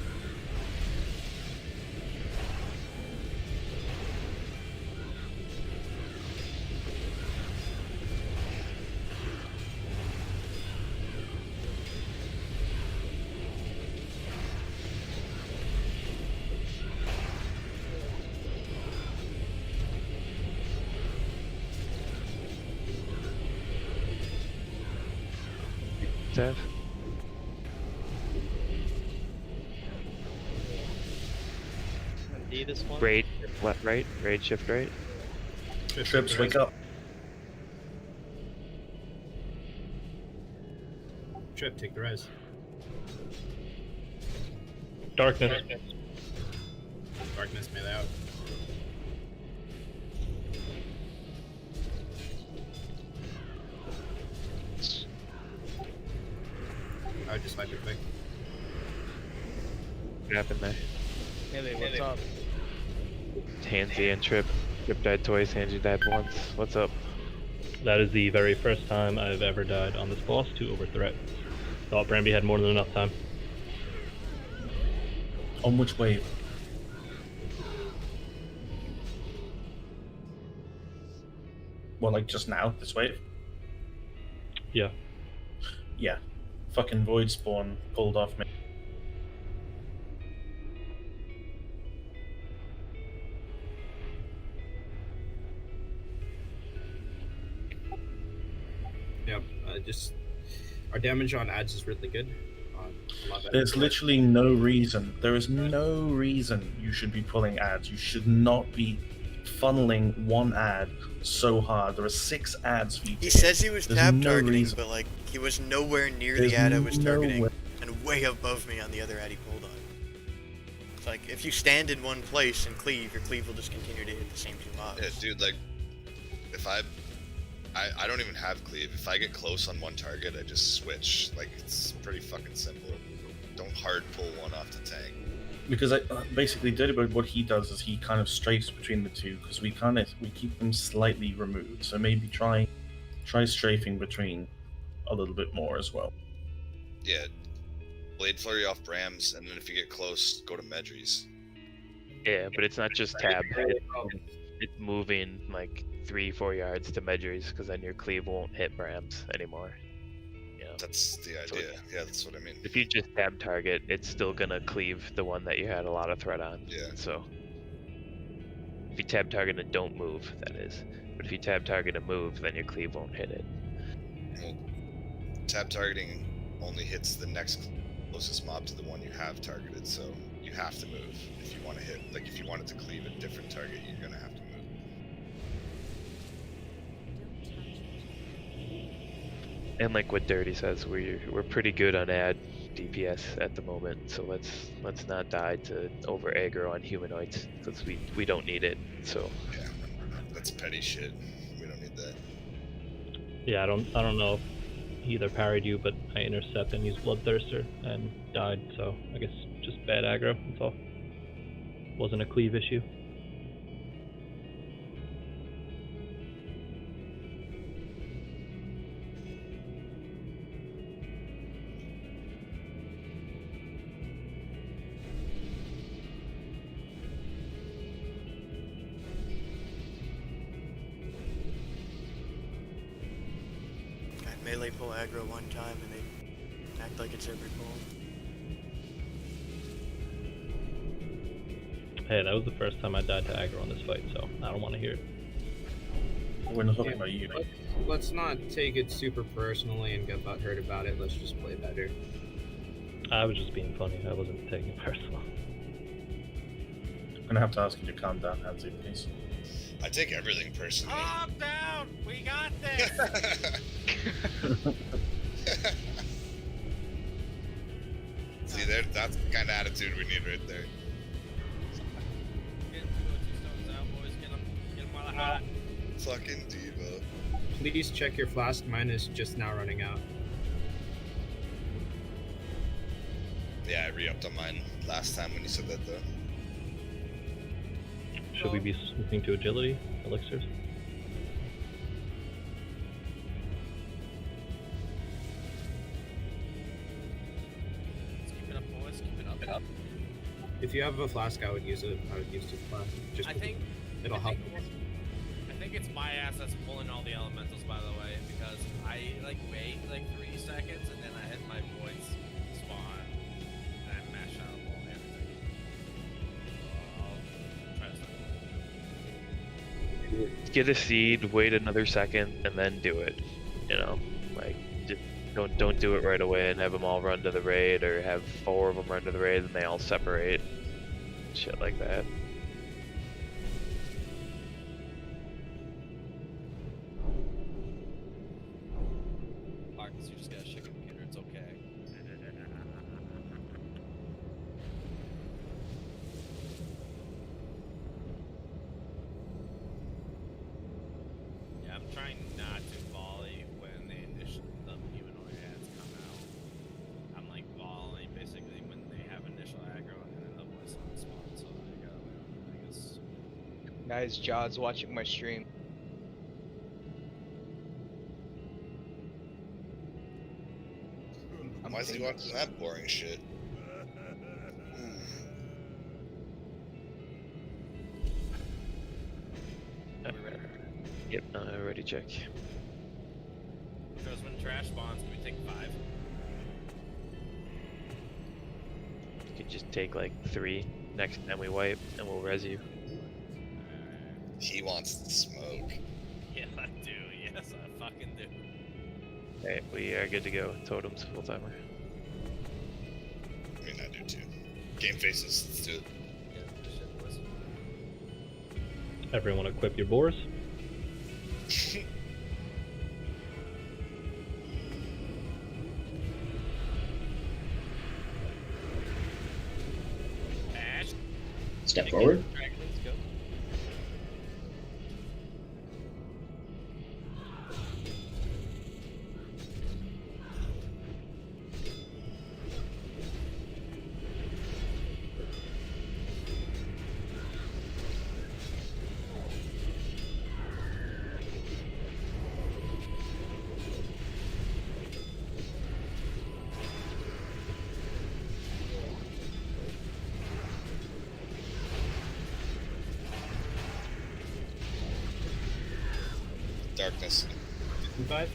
Sav? MD this one. Raid left, right. Raid shift right. Trips, wake up. Trip, take the res. Darkness. Darkness, melee out. I would just wipe it quick. What happened there? Melee, what's up? Handsy and Trip. Trip died twice, Handsy died once. What's up? That is the very first time I've ever died on this boss to over threat. Thought Bramby had more than enough time. On which wave? Well, like just now, this wave? Yeah. Yeah. Fucking void spawn pulled off me. Yeah, just our damage on ads is really good. A lot better. There's literally no reason. There is no reason you should be pulling ads. You should not be funneling one ad so hard. There are 6 ads for you. He says he was There's tab no targeting, reason. but like he was nowhere near There's the ad I was no targeting, way. and way above me on the other ad he pulled on. It's like if you stand in one place and cleave, your cleave will just continue to hit the same 2 mobs. Yeah, dude, like, if I don't even have cleave. If I get close on one target, I just switch. Like, it's pretty fucking simple. Don't hard pull one off the tank. Because I basically Dirtybird, what he does is he kind of strafes between the two because we keep them slightly removed. So maybe try strafing between a little bit more as well. Yeah, blade flurry off Brams, and then if you get close, go to Medries. Yeah, but it's not just tab. It's moving like 3-4 yards to Medries because then your cleave won't hit Brams anymore. You know? That's the idea. Yeah, that's what I mean. If you just tab target, it's still gonna cleave the one that you had a lot of threat on. Yeah. So if you tab target and don't move, that is. But if you tab target and move, then your cleave won't hit it. Well, tab targeting only hits the next closest mob to the one you have targeted, so you have to move if you want to hit. Like, if you wanted to cleave a different target, you're gonna have to move. And like what Dirty says, we're pretty good on ad DPS at the moment, so let's not die to over aggro on humanoids because we don't need it. So yeah, that's petty shit. We don't need that. Yeah, I don't know if he either parried you, but I intercept and used Bloodthirster and died. So I guess just bad aggro. That's all. Wasn't a cleave issue. Melee pull aggro one time and they act like it's every pull. Hey, that was the first time I died to aggro on this fight, so I don't want to hear it. We're not talking about you. Let's not take it super personally and get hurt about it. Let's just play better. I was just being funny. I wasn't taking it personal. I'm gonna have to ask you to calm down, Hansi, please. I take everything personally. Calm down! We got this! See, that's the kind of attitude we need right there. Get 2 stones out, boys. Get them while they're hot. Fucking diva. Please check your flask. Mine is just now running out. Yeah, I re-upped on mine last time when you said that, though. Should we be switching to agility elixirs? Let's keep it up, boys. Keep it up. If you have a flask, I would use it. I would use the flask. Just I think it'll help. I think it's my ass that's pulling all the elementals, by the way, because I like wait like 3 seconds and then I hit my voice spawn and I mash out all everything. So I'll try to stop. get a seed, wait another second, and then do it. You know, like just Don't do it right away and have them all run to the raid, or have 4 of them run to the raid and they all separate. Shit like that. Marcus, you just gotta shake a computer. It's okay. Yeah, I'm trying not to volley when the humanoid ads come out. I'm like volleying basically when they have initial aggro and then the voice on spawn. So I guess. Guys, Jod's watching my stream. Why is he watching that boring shit? Yep, ready, check. Because when trash spawns, can we take 5? You could just take like 3 next time we wipe, and we'll res you. He wants the smoke. Yeah, I do. Yes, I fucking do. Alright, we are good to go. Totems, full timer. I mean, I do too. Game faces, let's do it. Everyone equip your boars. Step forward. Darkness. 5.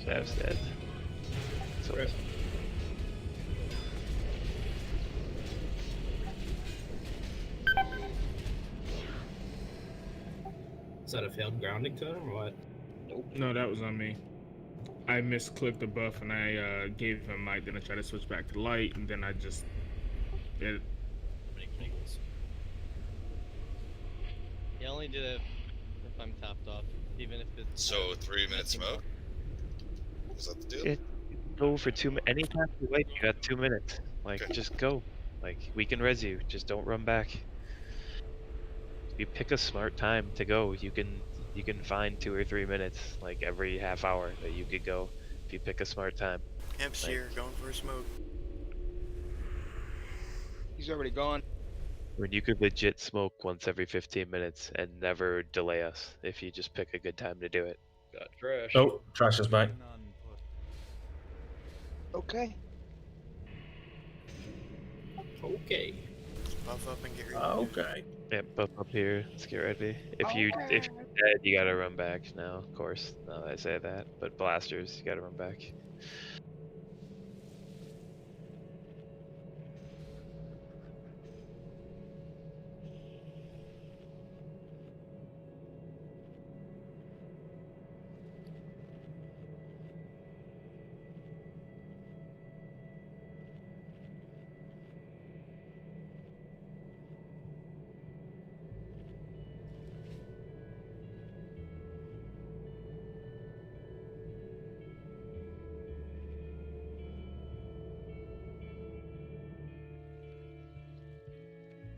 Sav's dead. So Right. Is that a failed grounding totem or what? No, that was on me. I misclicked the buff and I gave him light, then I tried to switch back to light, and then I just did it. Yeah, I only did it if I'm tapped off, even if it's. So 3-minute smoke? Was that the deal? Go for 2 minutes. Anytime you wait, you got 2 minutes. Like, just go. Like, we can res you. Just don't run back. If you pick a smart time to go, you can find 2 or 3 minutes, like every half hour that you could go. If you pick a smart time. Emp's Like, here, going for a smoke. He's already gone. when you could legit smoke once every 15 minutes and never delay us if you just pick a good time to do it. Got trash. Oh, trash is back. Okay. Okay. Buff up and get ready. Okay. Yep, buff up here. Let's get ready. If you're dead, you gotta run back now, of course. Now that I say that. But blasters, you gotta run back.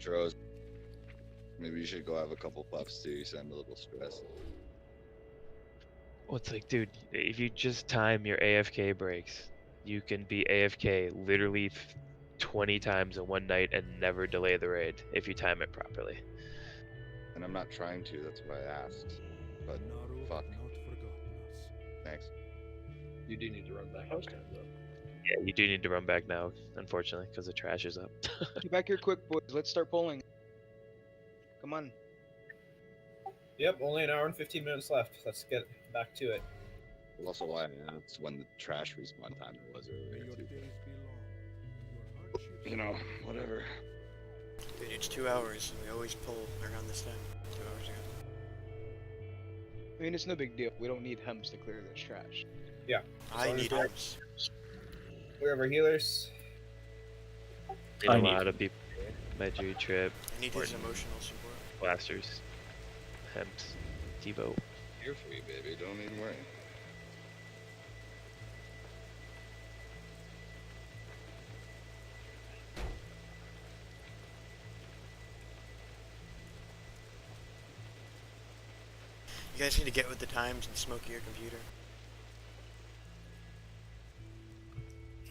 Dros, maybe you should go have a couple puffs too. You sound a little stressed. Well, it's like, dude, if you just time your AFK breaks, you can be AFK literally 20 times in one night and never delay the raid if you time it properly. And I'm not trying to, that's why I asked. But fuck. Thanks. You do need to run back next time, though. Yeah, you do need to run back now, unfortunately, because the trash is up. Get back here quick, boys. Let's start pulling. Come on. Yep, only an hour and 15 minutes left. Let's get back to it. Also, why that's when the trash respawn timer was earlier too. You know, whatever. Dude, it's 2 hours, and we always pull around this time. 2 hours ago. I mean, it's no big deal. We don't need hems to clear this trash. Yeah. I need hems. We're over healers. A lot of people. Medry, Trip. I need his emotional support. Blasters. Hems. T-Boat. Here for you, baby. Don't even worry. You guys need to get with the times and smoke your computer.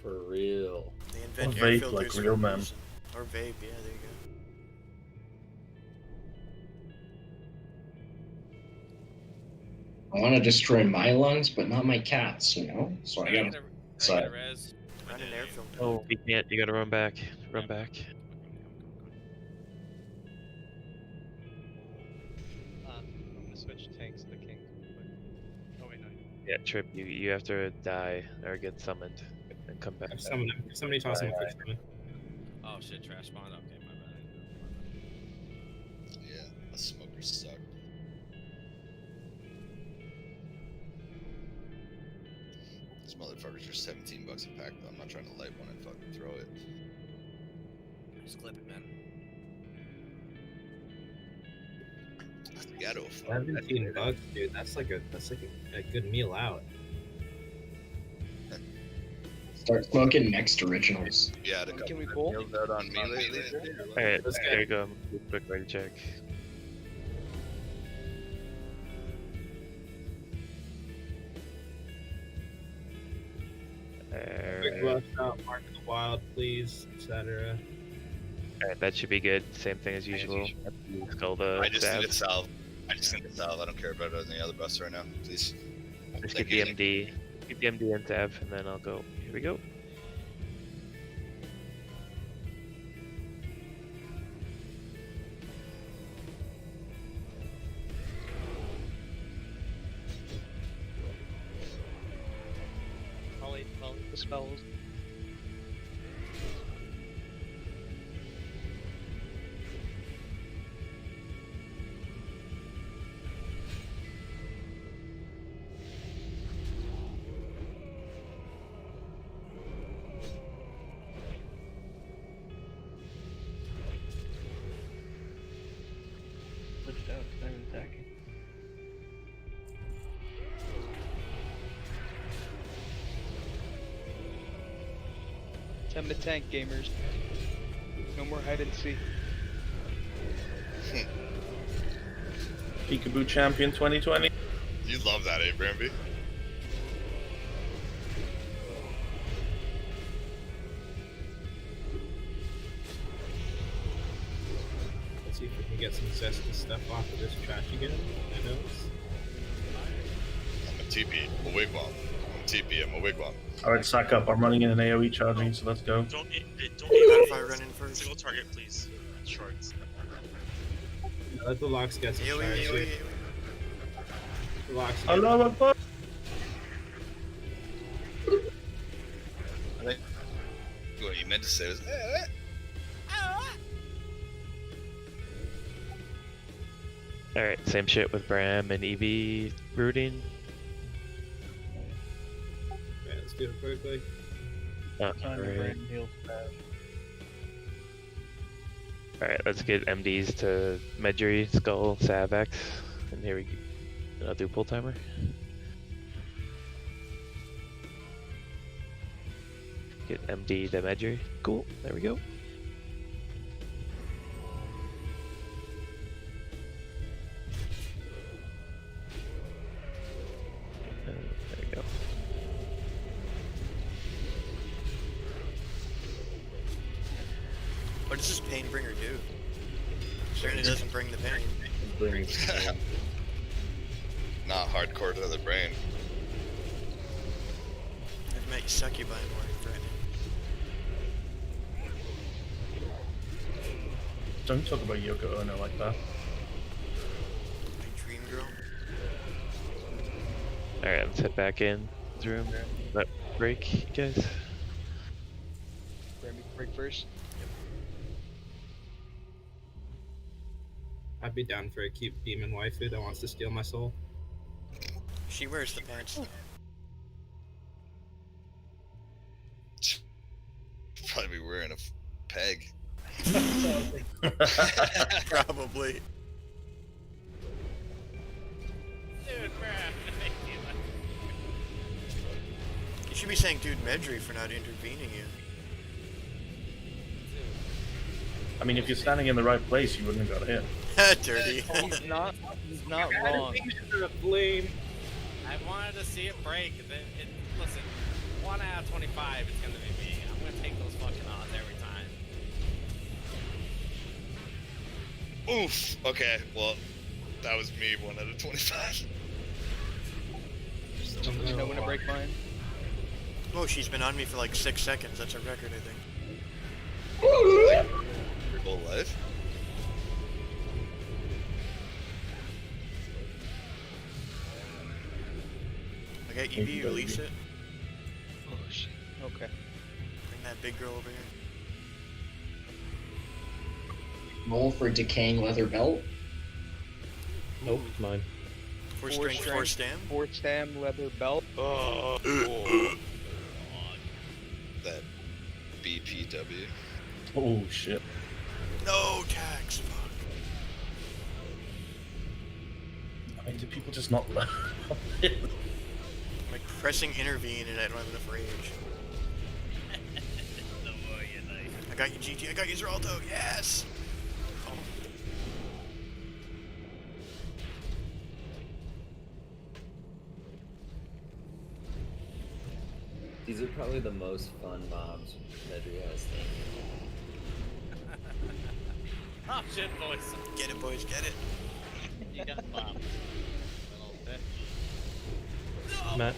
For real. They invent Or air vape filters like for real no men. reason. Or vape, yeah, there you go. I want to destroy my lungs, but not my cats, you know? So I gotta. I get a res. Run an air filter. Oh, we can't. You gotta run back. Run back. I'm gonna switch tanks to king. Oh wait, no. Yeah, Trip, you have to die or get summoned and come back. Somebody toss him a quick summon. Oh shit, trash spawn. Okay, my bad. Yeah, the smokers suck. These motherfuckers are $17 a pack though. I'm not trying to light one and fucking throw it. Just clip it, man. That's ghetto. 17 bucks, dude. That's like a good meal out. Start smoking next originals. Yeah, the Can we pull? meals out on me lately. Alright, there you go. Quick way to check. Quick left out, mark the wild, please, etc. Alright, that should be good. Same thing as usual. Skull the I just stab. need a salve. I just need a salve. I don't care about any other bus right now. Please. Just get the MD. Get the MD and stab, and then I'll go. Here we go. Polly the spells. Switched out, started attacking. Time to tank, gamers. No more hide and seek. Peekaboo Champion 2020. You love that, eh, Bramby? Let's see if we can get some zesty stuff off of this trash again. I know. I'm a TP. I'm a wigwam. I'm a TP. I'm a wigwam. Alright, sack up. I'm running in an AoE charging, so let's go. Don't If I run in first. Single target, please. Shorts. Let the locks get some AoE, charge. AoE, The locks. Allah Akbar. I think what you meant to say was, Alright, same shit with Bram and EV rooting. Okay, let's do it quickly. Alright, let's get MDs to Medry, Skull, Savex, and here we go. I'll do pull timer. Get MD to Medry. Cool, there we go. There we go. What does this pain bringer do? Certainly doesn't bring the pain. not hardcore to the brain. Met you succubi more threatening. Don't talk about Yoko Ono like that. My dream girl. Alright, let's head back in the room. Let break, guys. Break first. I'd be down for a cute demon waifu that wants to steal my soul. She wears the pants. Probably wearing a peg. Probably. Dude, You should be saying dude Medri for not intervening you. I mean, if you're standing in the right place, you wouldn't have got hit. Dirty. He's not wrong. I wanted to see it break. Listen, 1 out of 25 is gonna be me. I'm gonna take those fucking odds every time. Oof. Okay. Well, that was me. 1 out of 25. You know when to break mine? Oh, she's been on me for like 6 seconds. That's a record, I think. Your whole life. I got EB, release it. Oh shit. Okay. Bring that big girl over here. Roll for decaying leather belt. Nope, it's mine. 4 strength, 4 stam. 4 stam leather belt. Oh. That BPW. Oh shit. No tax. Fuck. I mean, do people just not love it? I'm like pressing intervene and I don't have enough rage. I got you, GT. I got you, Zeraldo. Yes. Oh. These are probably the most fun mobs Medri has. Oh shit, boys. Get it, boys. Get it. You got bombed. Little bitch. Matt,